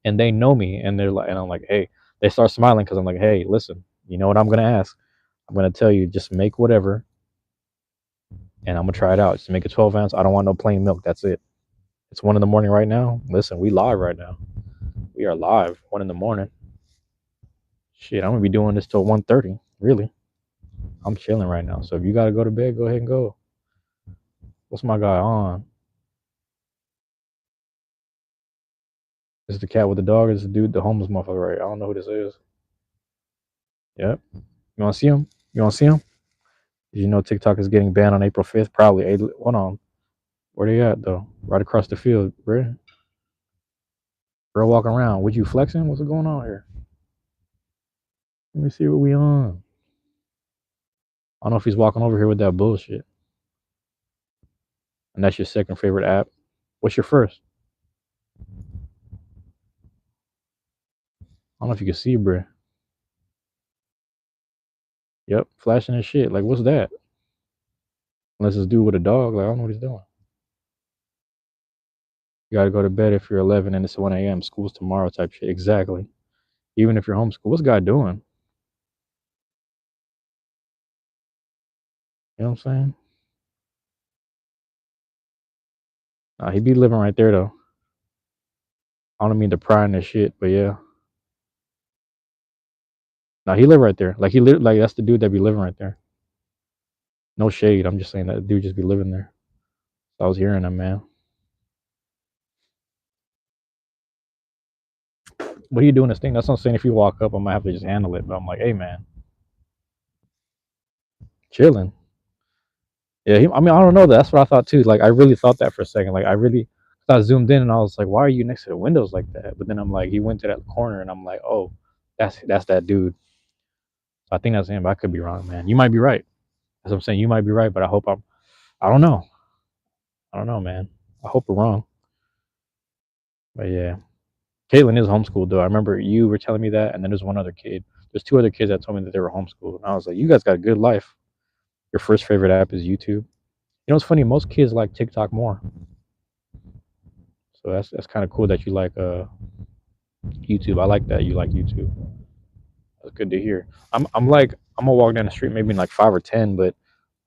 and they know me and they're like, and I'm like, hey, they start smiling because I'm like, hey, listen, you know what I'm gonna ask? I'm gonna tell you, just make whatever, and I'm gonna try it out. Just make a 12 ounce. I don't want no plain milk. That's it. It's 1 in the morning right now. Listen, we live right now. We are live 1 in the morning. Shit, I'm gonna be doing this till 1:30. Really, I'm chilling right now. So if you gotta go to bed, go ahead and go. What's my guy on? Is the cat with the dog? Is the dude, the homeless motherfucker? Right? I don't know who this is. Yep. You wanna see him? You wanna see him? You know TikTok is getting banned on April 5th. Probably. Hey, hold on. Where they at though? Right across the field, bro. Girl walking around. Would you flexing? What's going on here? Let me see what we on. I don't know if he's walking over here with that bullshit. And that's your second favorite app. What's your first? I don't know if you can see, bro. Yep, flashing his shit. Like, what's that? Unless it's dude with a dog. Like, I don't know what he's doing. You gotta go to bed if you're 11 and it's 1 a.m. School's tomorrow type shit. Exactly. Even if you're homeschooled. What's guy doing? You know what I'm saying? Nah, he be living right there though. I don't mean to pry in this shit, but yeah. Nah, he live right there. Like he live like that's the dude that be living right there. No shade. I'm just saying that dude just be living there. So I was hearing him, man. What are you doing this thing? That's what I'm saying. If you walk up, I might have to just handle it. But I'm like, hey man, chilling. Yeah, I mean, I don't know. That's what I thought too. Like, I really thought that for a second. Like, I zoomed in and I was like, why are you next to the windows like that? But then I'm like, he went to that corner and I'm like, oh, that's that dude. So I think that's him. But I could be wrong, man. You might be right. As I'm saying, you might be right. But I hope I'm. I don't know. I don't know, man. I hope we're wrong. But yeah, Caitlin is homeschooled though. I remember you were telling me that, and then there's one other kid. There's two other kids that told me that they were homeschooled, and I was like, you guys got a good life. Your first favorite app is YouTube. You know, it's funny. Most kids like TikTok more. So that's kind of cool that you like YouTube. I like that you like YouTube. That's good to hear. I'm gonna walk down the street maybe in like 5 or 10, but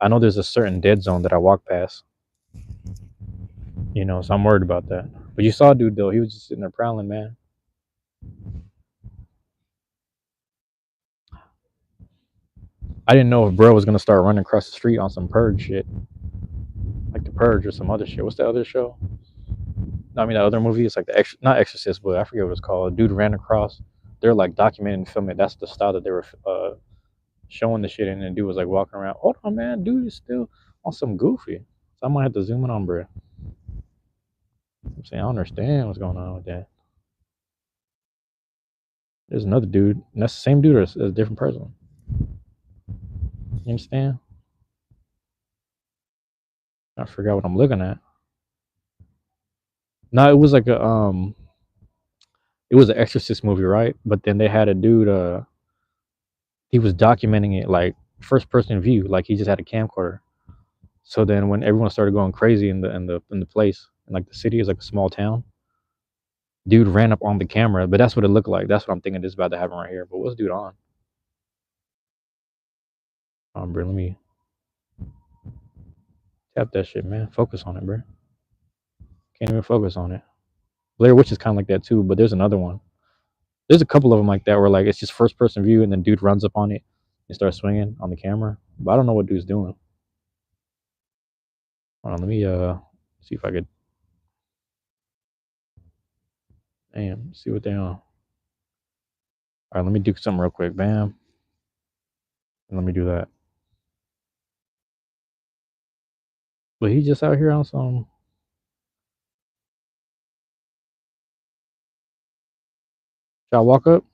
I know there's a certain dead zone that I walk past. You know, so I'm worried about that. But you saw dude though, he was just sitting there prowling, man. I didn't know if bro was gonna start running across the street on some purge shit. Like the purge or some other shit. What's the other show? No, I mean the other movie, it's like not Exorcist, but I forget what it's called. Dude ran across. They're like documenting and filming. That's the style that they were showing the shit in, and dude was like walking around. Hold on, man, dude is still on some goofy. So I might have to zoom in on bro. I'm saying I don't understand what's going on with that. There's another dude, and that's the same dude or a different person. You understand? I forgot what I'm looking at. No, it was like it was an Exorcist movie, right? But then they had a dude, he was documenting it like first person view, like he just had a camcorder. So then when everyone started going crazy in the place, and like the city is like a small town, dude ran up on the camera, but that's what it looked like. That's what I'm thinking is about to happen right here. But what's dude on? Bro, let me tap that shit, man. Focus on it, bro. Can't even focus on it. Blair Witch is kind of like that too, but there's another one. There's a couple of them like that where like it's just first person view and then dude runs up on it and starts swinging on the camera. But I don't know what dude's doing. Hold on, let me see if I could. Damn, see what they on. All right, let me do something real quick. Bam, and let me do that. But he just out here on some. Shall I walk up?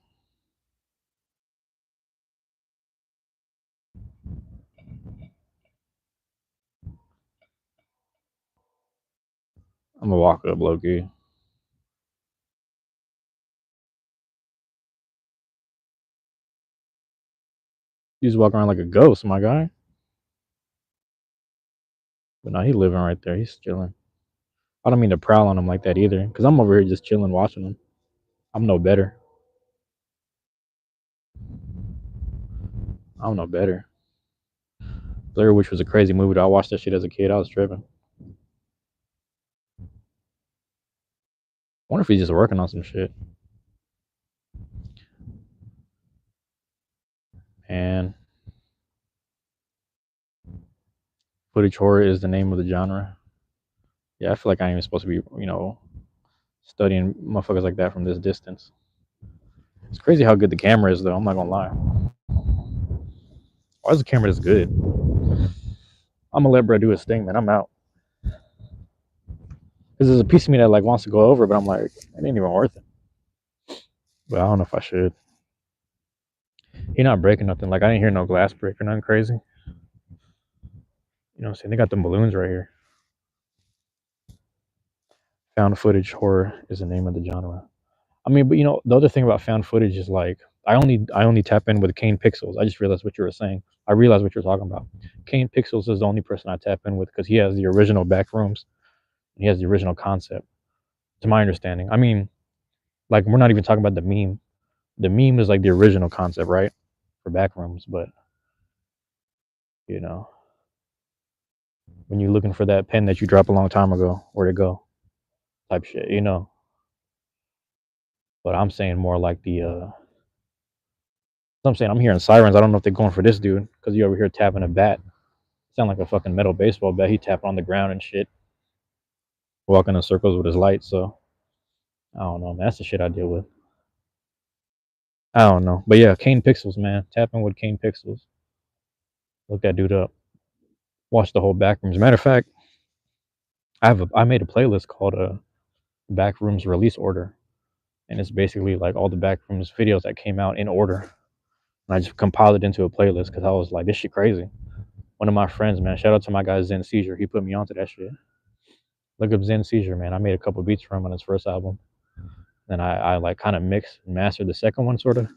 I'm gonna walk up, low key. He's walking around like a ghost, my guy. But no, he living right there. He's chilling. I don't mean to prowl on him like that either, because I'm over here just chilling, watching him. I'm no better. I'm no better. Blair Witch was a crazy movie. I watched that shit as a kid. I was tripping. I wonder if he's just working on some shit. And footage horror is the name of the genre. Yeah, I feel like I ain't even supposed to be, studying motherfuckers like that from this distance. It's crazy how good the camera is, though. I'm not gonna lie. Why is the camera this good? I'm gonna let bro do his thing, man. I'm out. Because there's a piece of me that like wants to go over, but I'm like, it ain't even worth it. But I don't know if I should. He not breaking nothing. Like I didn't hear no glass break or nothing crazy. You know what I'm saying? They got them balloons right here. Found footage horror is the name of the genre. I mean, but the other thing about found footage is like I only tap in with Kane Pixels. I just realized what you were saying. I realized what you're talking about. Kane Pixels is the only person I tap in with because he has the original back rooms. And he has the original concept, to my understanding. I mean, like we're not even talking about the meme. The meme is like the original concept, right? For back rooms, but you know, when you're looking for that pen that you dropped a long time ago, where'd it go? Type shit. But I'm saying more like I'm saying I'm hearing sirens. I don't know if they're going for this dude because you over here tapping a bat. Sound like a fucking metal baseball bat. He tapping on the ground and shit, walking in circles with his lights. So I don't know, man. That's the shit I deal with. I don't know, but yeah, Kane Pixels, man. Tapping with Kane Pixels. Look that dude up. Watch the whole Backrooms. Matter of fact, I made a playlist called Backrooms Release Order, and it's basically like all the Backrooms videos that came out in order. And I just compiled it into a playlist because I was like, this shit crazy. One of my friends, man, shout out to my guy Zen Seizure. He put me onto that shit. Look up Zen Seizure, man. I made a couple beats for him on his first album. Then I like kind of mixed and mastered the second one, sort of.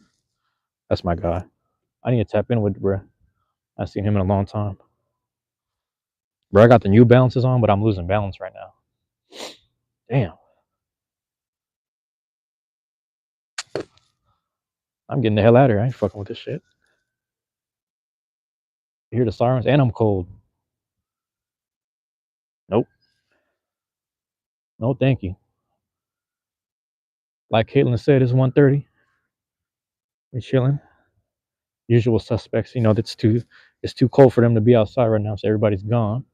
That's my guy. I need to tap in with bro. I seen him in a long time. Bro, I got the New Balances on, but I'm losing balance right now. Damn. I'm getting the hell out of here. I ain't fucking with this shit. You hear the sirens? And I'm cold. Nope. No, thank you. Like Caitlin said, it's 1:30. We're chilling. Usual suspects, it's too cold for them to be outside right now, so everybody's gone.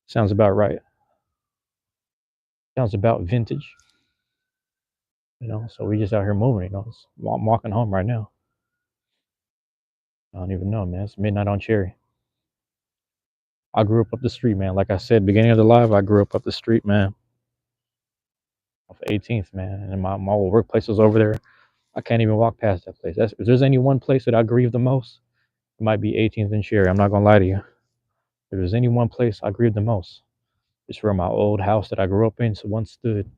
Sounds about right. Sounds about vintage. So we just out here moving, I'm walking home right now. I don't even know, man. It's midnight on Cherry. I grew up the street, man. Like I said, beginning of the live, I grew up the street, man. Off 18th, man. And my old workplace was over there. I can't even walk past that place. If there's any one place that I grieve the most, it might be 18th and Cherry. I'm not gonna lie to you. If there's any one place I grieve the most, it's where my old house that I grew up in once stood.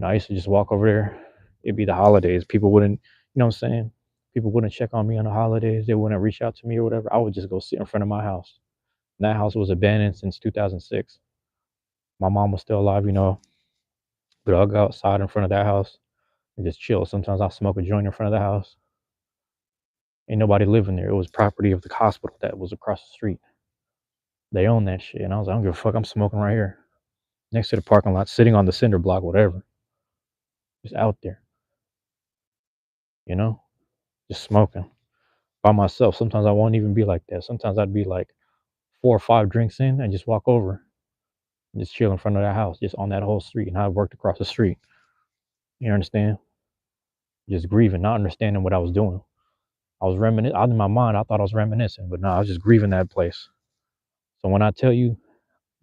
I used to just walk over there. It'd be the holidays. People wouldn't, what I'm saying? People wouldn't check on me on the holidays. They wouldn't reach out to me or whatever. I would just go sit in front of my house. And that house was abandoned since 2006. My mom was still alive, but I'll go outside in front of that house and just chill. Sometimes I'll smoke a joint in front of the house. Ain't nobody living there. It was property of the hospital that was across the street. They own that shit. And I was like, I don't give a fuck. I'm smoking right here. Next to the parking lot, sitting on the cinder block, whatever. Just out there. Just smoking. By myself. Sometimes I won't even be like that. Sometimes I'd be like 4 or 5 drinks in and just walk over and just chill in front of that house, just on that whole street. And I worked across the street. You understand? Just grieving, not understanding what I was doing. I was reminiscing. Out in my mind, I thought I was reminiscing, but no, I was just grieving that place. So when I tell you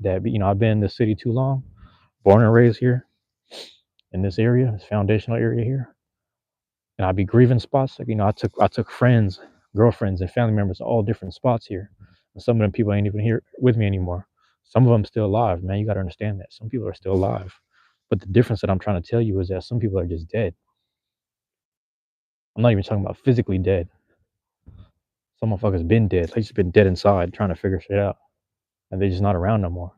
that, I've been in this city too long, born and raised here in this area, this foundational area here, and I'd be grieving spots. Like, I took friends, girlfriends, and family members to all different spots here. And some of them people ain't even here with me anymore. Some of them still alive, man. You got to understand that. Some people are still alive. But the difference that I'm trying to tell you is that some people are just dead. I'm not even talking about physically dead. Some motherfuckers been dead. They just been dead inside trying to figure shit out. And they're just not around no more.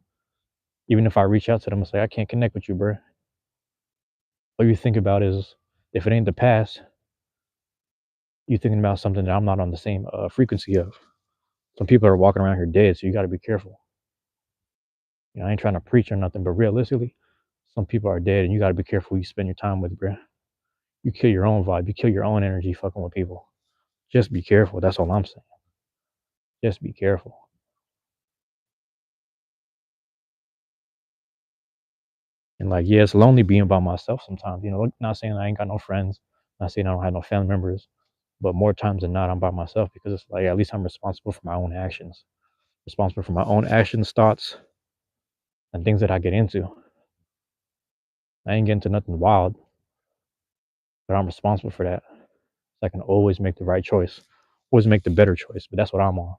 Even if I reach out to them and say, I can't connect with you, bro. All you think about is, if it ain't the past, you thinking about something that I'm not on the same frequency of. Some people are walking around here dead, so you got to be careful. I ain't trying to preach or nothing, but realistically, some people are dead, and you got to be careful who you spend your time with, bro. You kill your own vibe. You kill your own energy fucking with people. Just be careful. That's all I'm saying. Just be careful. And like, yeah, it's lonely being by myself sometimes. Not saying I ain't got no friends, not saying I don't have no family members, but more times than not, I'm by myself because it's like, at least I'm responsible for my own actions, responsible for my own actions, thoughts, and things that I get into. I ain't getting into nothing wild, but I'm responsible for that. So I can always make the right choice, always make the better choice. But that's what I'm on.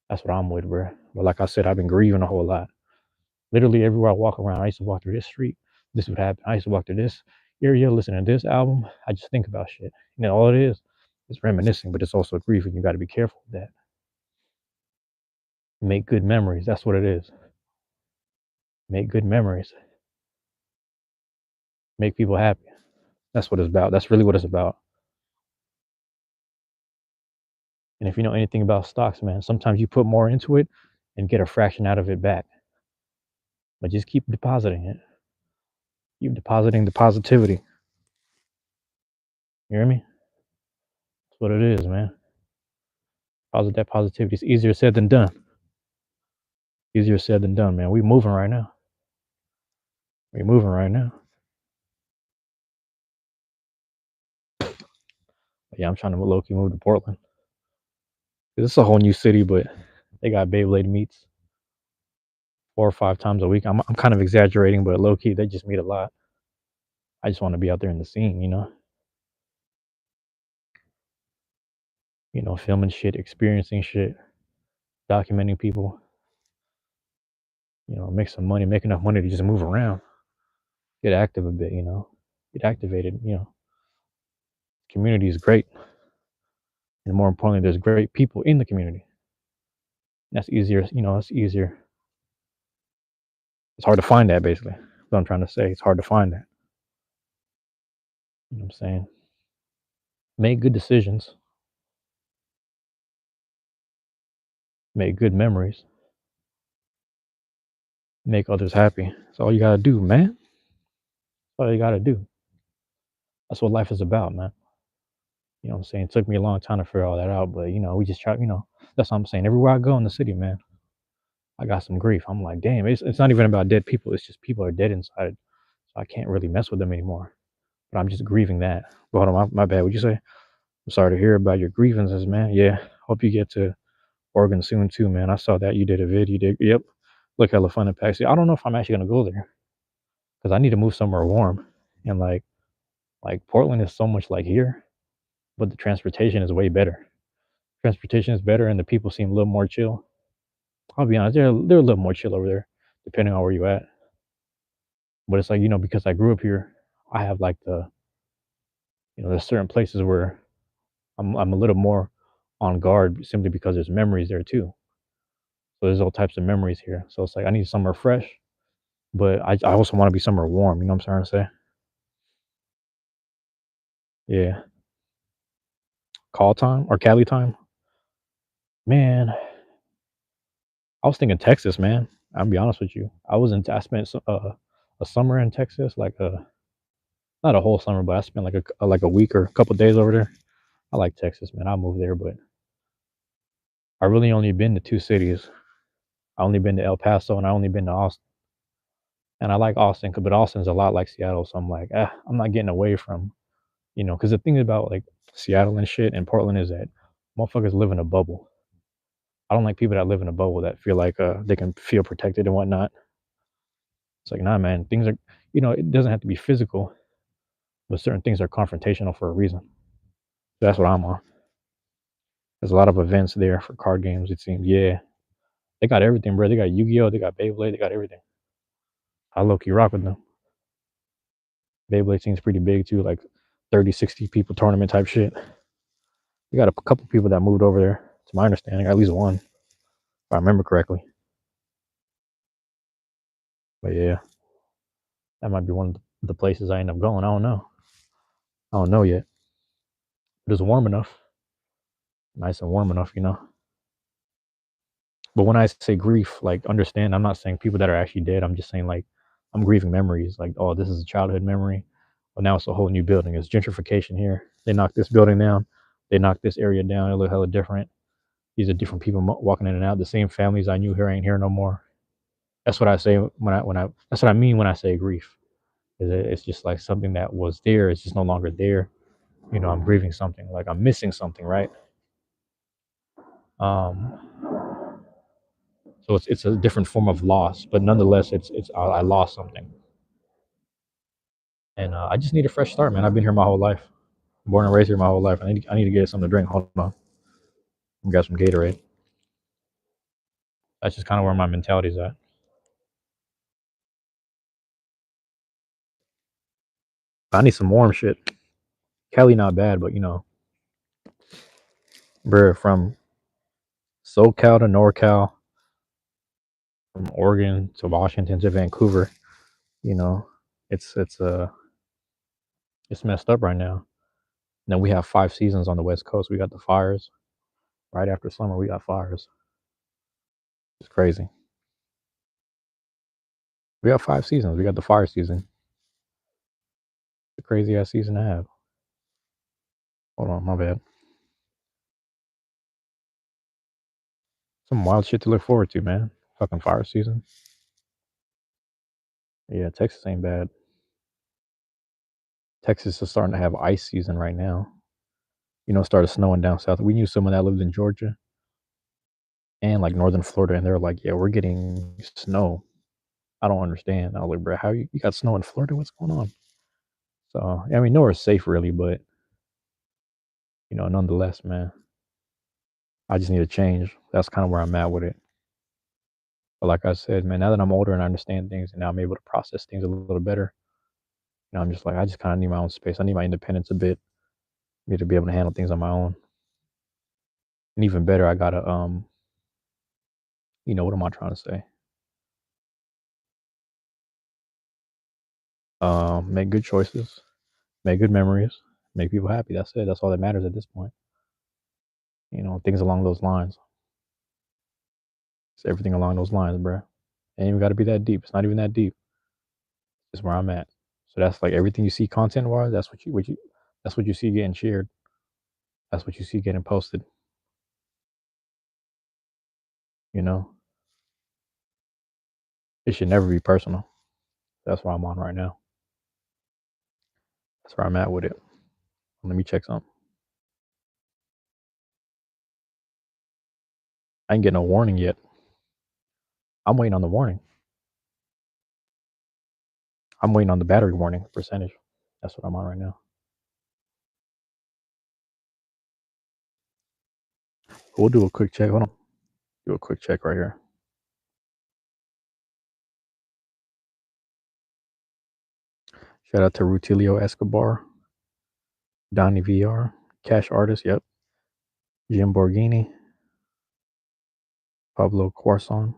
That's what I'm with, bro. But like I said, I've been grieving a whole lot. Literally everywhere I walk around, I used to walk through this street. This would happen. I used to walk through this area, listening to this album. I just think about shit. All it is reminiscing, but it's also grieving. You got to be careful with that. Make good memories. That's what it is. Make good memories. Make people happy. That's what it's about. That's really what it's about. And if you know anything about stocks, man, sometimes you put more into it and get a fraction out of it back. But just keep depositing it. Keep depositing the positivity. You hear me? That's what it is, man. Deposit that positivity. It's easier said than done. Easier said than done, man. We moving right now. We moving right now. Yeah, I'm trying to low-key move to Portland. It's a whole new city, but they got Beyblade meets 4 or 5 times a week. I'm kind of exaggerating, but low-key, they just meet a lot. I just want to be out there in the scene, filming shit, experiencing shit, documenting people, make some money, make enough money to just move around, get active a bit, get activated, Community is great. And more importantly, there's great people in the community. That's easier, it's easier. It's hard to find that basically. What I'm trying to say. It's hard to find that. You know what I'm saying? Make good decisions, make good memories, make others happy. That's all you gotta do, man. That's all you gotta do. That's what life is about, man. You know what I'm saying? It took me a long time to figure all that out, but we just try, that's what I'm saying. Everywhere I go in the city, man, I got some grief. I'm like, damn, it's not even about dead people. It's just people are dead inside. So I can't really mess with them anymore. But I'm just grieving that. But hold on, my bad. What'd you say? I'm sorry to hear about your grievances, man. Yeah. Hope you get to Oregon soon too, man. I saw that you did a vid. You did, yep. Look hella fun in Paxi. I don't know if I'm actually gonna go there because I need to move somewhere warm. And like Portland is so much like here, but the transportation is way better. Transportation is better and the people seem a little more chill. I'll be honest, they're a little more chill over there, depending on where you at. But it's like, because I grew up here, I have like there's certain places where I'm a little more on guard simply because there's memories there too. So there's all types of memories here. So it's like I need somewhere fresh, but I also want to be somewhere warm. You know what I'm trying to say? Yeah. Call time or Cali time? Man, I was thinking Texas, man. I'll be honest with you. I spent a summer in Texas, like not a whole summer, but I spent like a week or a couple days over there. I like Texas, man. I'll move there, but I really only been to two cities. I only been to El Paso and I only been to Austin. And I like Austin, but Austin's a lot like Seattle, so I'm like, I'm not getting away from, because the thing about like Seattle and shit and Portland is that motherfuckers live in a bubble. I don't like people that live in a bubble that feel like they can feel protected and whatnot. It's like, nah, man, things are, it doesn't have to be physical, but certain things are confrontational for a reason. So that's what I'm on. There's a lot of events there for card games, it seems. Yeah. They got everything, bro. They got Yu-Gi-Oh, they got Beyblade, they got everything. I low key rock with them. Beyblade seems pretty big too, like 30, 60 people tournament type shit. We got a couple people that moved over there, to my understanding, at least one, if I remember correctly. But yeah, that might be one of the places I end up going. I don't know. I don't know yet. But it's warm enough, nice and warm enough. But when I say grief, like understand, I'm not saying people that are actually dead. I'm just saying like I'm grieving memories. Like, oh, this is a childhood memory. But now it's a whole new building. It's gentrification here. They knocked this building down. They knocked this area down. It looked hella different. These are different people walking in and out. The same families I knew here ain't here no more. That's what I say when I that's what I mean when I say grief. It's just like something that was there. It's just no longer there. I'm grieving something. Like I'm missing something, right? Um, so it's a different form of loss, but nonetheless, it's I lost something, and I just need a fresh start, man. I've been here my whole life, born and raised here my whole life. I need to get something to drink. Hold on, I got some Gatorade. That's just kind of where my mentality's at. I need some warm shit. Cali not bad, but bro, from SoCal to NorCal, from Oregon to Washington to Vancouver, you know, it's messed up right now. And then we have 5 seasons on the West Coast. We got the fires right after summer. We got fires. It's crazy. We got 5 seasons. We got the fire season. The crazy ass season to have. Hold on, my bad. Some wild shit to look forward to, man. Fucking fire season. Yeah, Texas ain't bad. Texas is starting to have ice season right now. Started snowing down south. We knew someone that lived in Georgia and like northern Florida, and they're like, "Yeah, we're getting snow." I don't understand. I was like, "Bro, how you got snow in Florida? What's going on?" So I mean, nowhere's safe really, but nonetheless, man, I just need a change. That's kind of where I'm at with it. But like I said, man, now that I'm older and I understand things, and now I'm able to process things a little better, I'm just like, I just kind of need my own space. I need my independence a bit. I need to be able to handle things on my own. And even better, I got You know what am I trying to say? Make good choices, make good memories, make people happy. That's it. That's all that matters at this point. Things along those lines. It's everything along those lines, bruh. Ain't even got to be that deep. It's not even that deep. It's where I'm at. So that's like everything you see content wise. That's what you see getting shared. That's what you see getting posted. You know, it should never be personal. That's where I'm on right now. That's where I'm at with it. Let me check something. I ain't getting no warning yet. I'm waiting on the warning. I'm waiting on the battery warning percentage. That's what I'm on right now. We'll do a quick check. Hold on. Do a quick check right here. Shout out to Rutilio Escobar, Donnie VR, Cash Artist, yep. Jim Borghini, Pablo Quarson.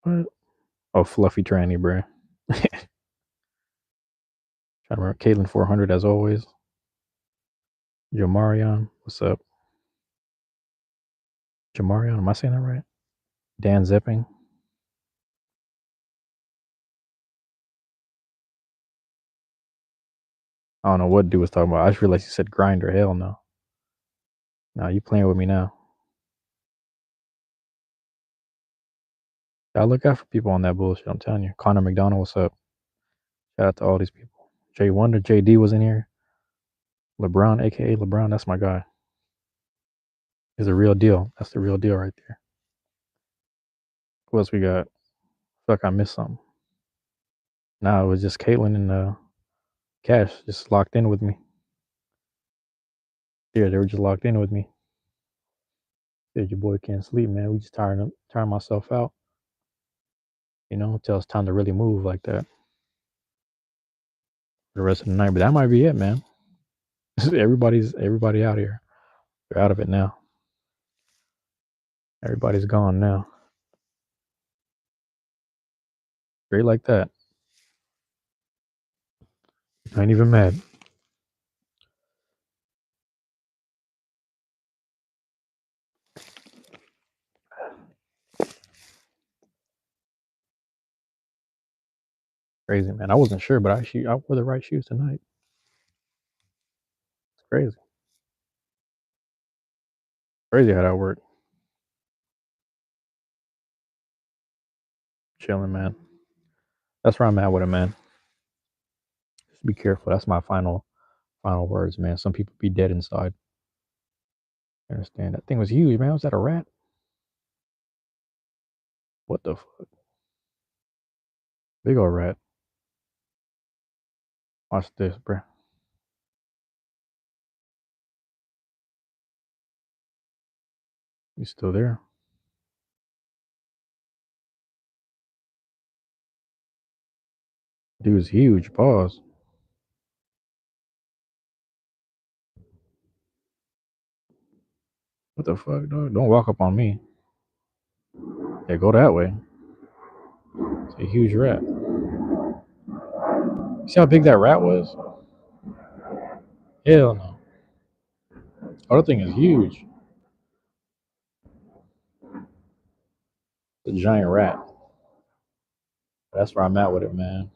What? Oh, Fluffy Tranny, bruh. Trying to remember. Caitlin 400 as always. Jamarion, what's up? Jamarion, am I saying that right? Dan Zipping. I don't know what dude was talking about. I just realized he said grinder. Hell no. Nah, you playing with me now. Gotta look out for people on that bullshit. I'm telling you. Connor McDonald, what's up? Shout out to all these people. Jay Wonder, JD was in here. LeBron, aka LeBron, that's my guy. He's a real deal. That's the real deal right there. Who else we got? Fuck, I missed something. Nah, it was just Caitlin and Cash just locked in with me. Yeah, they were just locked in with me. Said your boy can't sleep, man. We just tiring myself out. Until it's time to really move like that for the rest of the night. But that might be it, man. Everybody out here. They're out of it now. Everybody's gone now. Straight like that. I ain't even mad. Crazy, man. I wasn't sure, but I wore the right shoes tonight. It's crazy. Crazy how that worked. Chilling, man. That's where I'm at with it, man. Just be careful. That's my final words, man. Some people be dead inside. I understand. That thing was huge, man. Was that a rat? What the fuck? Big old rat. Watch this, bruh. You still there? Dude's huge. Pause. What the fuck, dog? Don't walk up on me. Yeah, go that way. It's a huge rat. See how big that rat was? Hell no. Oh, that thing is huge. It's a giant rat. That's where I'm at with it, man.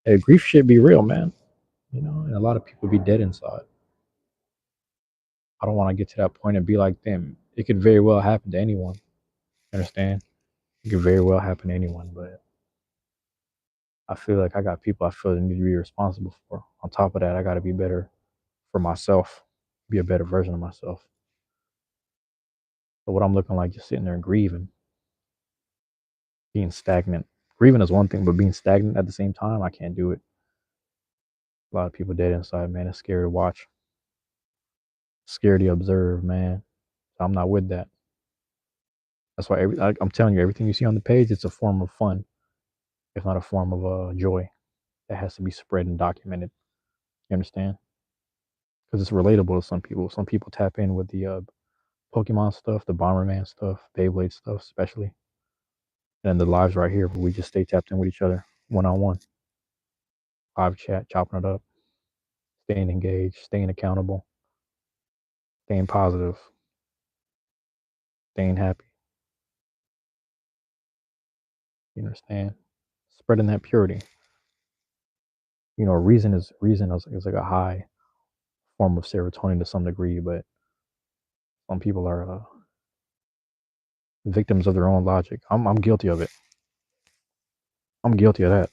Hey, grief shit be real, man. And a lot of people be dead inside. I don't want to get to that point and be like them. It could very well happen to anyone. Understand? It could very well happen to anyone, but I feel like I got people I feel need to be responsible for. On top of that, I got to be better for myself, be a better version of myself. But what I'm looking like, just sitting there and grieving, being stagnant. Grieving is one thing, but being stagnant at the same time, I can't do it. A lot of people dead inside, man. It's scary to watch, scary to observe, man. So I'm not with that. That's why I'm telling you, everything you see on the page, it's a form of fun, if not a form of joy that has to be spread and documented. You understand? because it's relatable to some people. Some people tap in with the Pokemon stuff, the Bomberman stuff, Beyblade stuff, especially, and the lives right here. But we just stay tapped in with each other, one on one, live chat, chopping it up, staying engaged, staying accountable, staying positive, staying happy. You understand? Spreading that purity. Reason is like a high form of serotonin to some degree, but some people are victims of their own logic. I'm guilty of it. I'm guilty of that.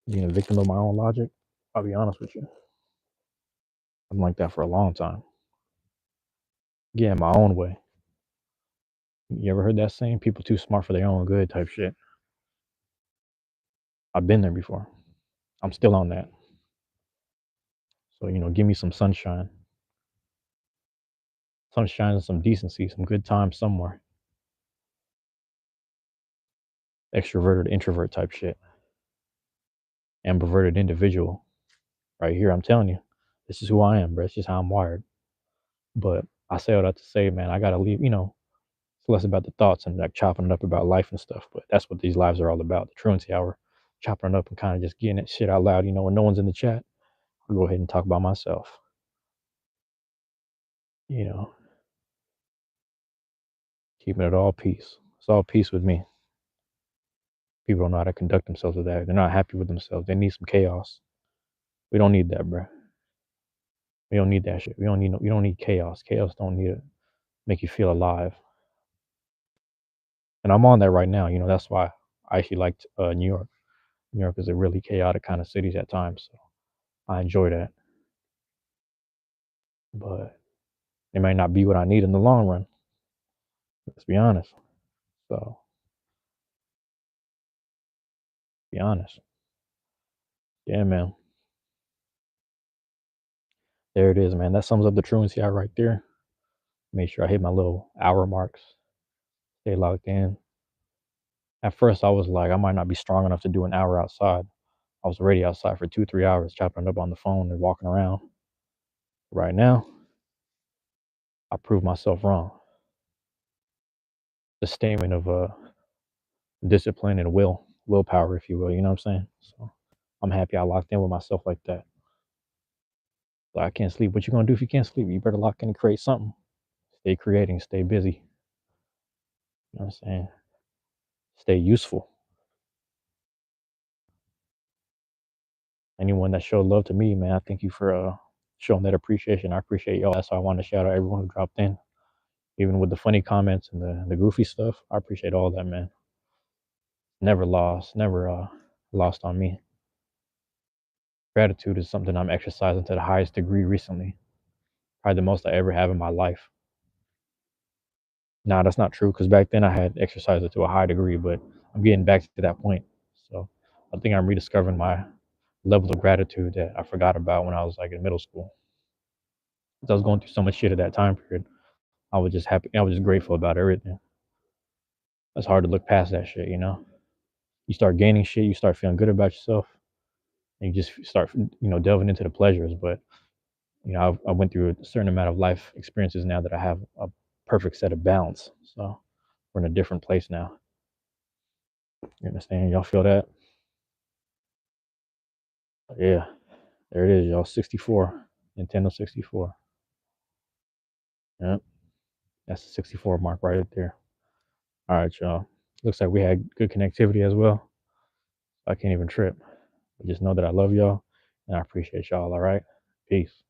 Being a victim of my own logic. I'll be honest with you. I'm like that for a long time. Getting my own way. You ever heard that saying? People too smart for their own good type shit. I've been there before. I'm still on that. So, give me some sunshine. Sunshine and some decency, some good time somewhere. Extroverted introvert type shit. Ambiverted individual. Right here, I'm telling you. This is who I am, bro. It's just how I'm wired. But I say all that to say, man, I gotta leave, it's less about the thoughts and like chopping it up about life and stuff. But that's what these lives are all about. The truancy hour. Chopping it up and kind of just getting that shit out loud, when no one's in the chat. I'll go ahead and talk about myself. You know, keeping it all peace. It's all peace with me. People don't know how to conduct themselves with that. They're not happy with themselves. They need some chaos. We don't need that, bro. We don't need that shit. We don't need chaos. Chaos don't need to make you feel alive. And I'm on that right now. That's why I actually liked New York. New York is a really chaotic kind of city at times. So I enjoy that. But it might not be what I need in the long run. Let's be honest. So be honest. Yeah, man. There it is, man. That sums up the truancy out right there. Make sure I hit my little hour marks. Stay locked in. At first, I was like, I might not be strong enough to do an hour outside. I was already outside for 2, 3 hours, chopping it up on the phone and walking around. Right now, I proved myself wrong. The statement of discipline and willpower, if you will. You know what I'm saying? So I'm happy I locked in with myself like that. So I can't sleep. What you gonna do if you can't sleep? You better lock in and create something. Stay creating. Stay busy. You know what I'm saying? Stay useful. Anyone that showed love to me, man, I thank you for showing that appreciation. I appreciate y'all. That's why I want to shout out everyone who dropped in, even with the funny comments and the goofy stuff. I appreciate all that, man. Never lost, never lost on me. Gratitude is something I'm exercising to the highest degree recently. Probably the most I ever have in my life. Nah, that's not true because back then I had exercised it to a high degree, but I'm getting back to that point. So I think I'm rediscovering my level of gratitude that I forgot about when I was like in middle school. Because I was going through so much shit at that time period. I was just happy. I was just grateful about everything. It's hard to look past that shit, You start gaining shit, you start feeling good about yourself, and you just start, delving into the pleasures. But I went through a certain amount of life experiences now that I have a perfect set of balance. So we're in a different place now. You understand? Y'all feel that? Yeah, there it is, y'all. 64, Nintendo 64. Yep, that's the 64 mark right there. All right, y'all. Looks like we had good connectivity as well. I can't even trip. But just know that I love y'all and I appreciate y'all. All right. Peace.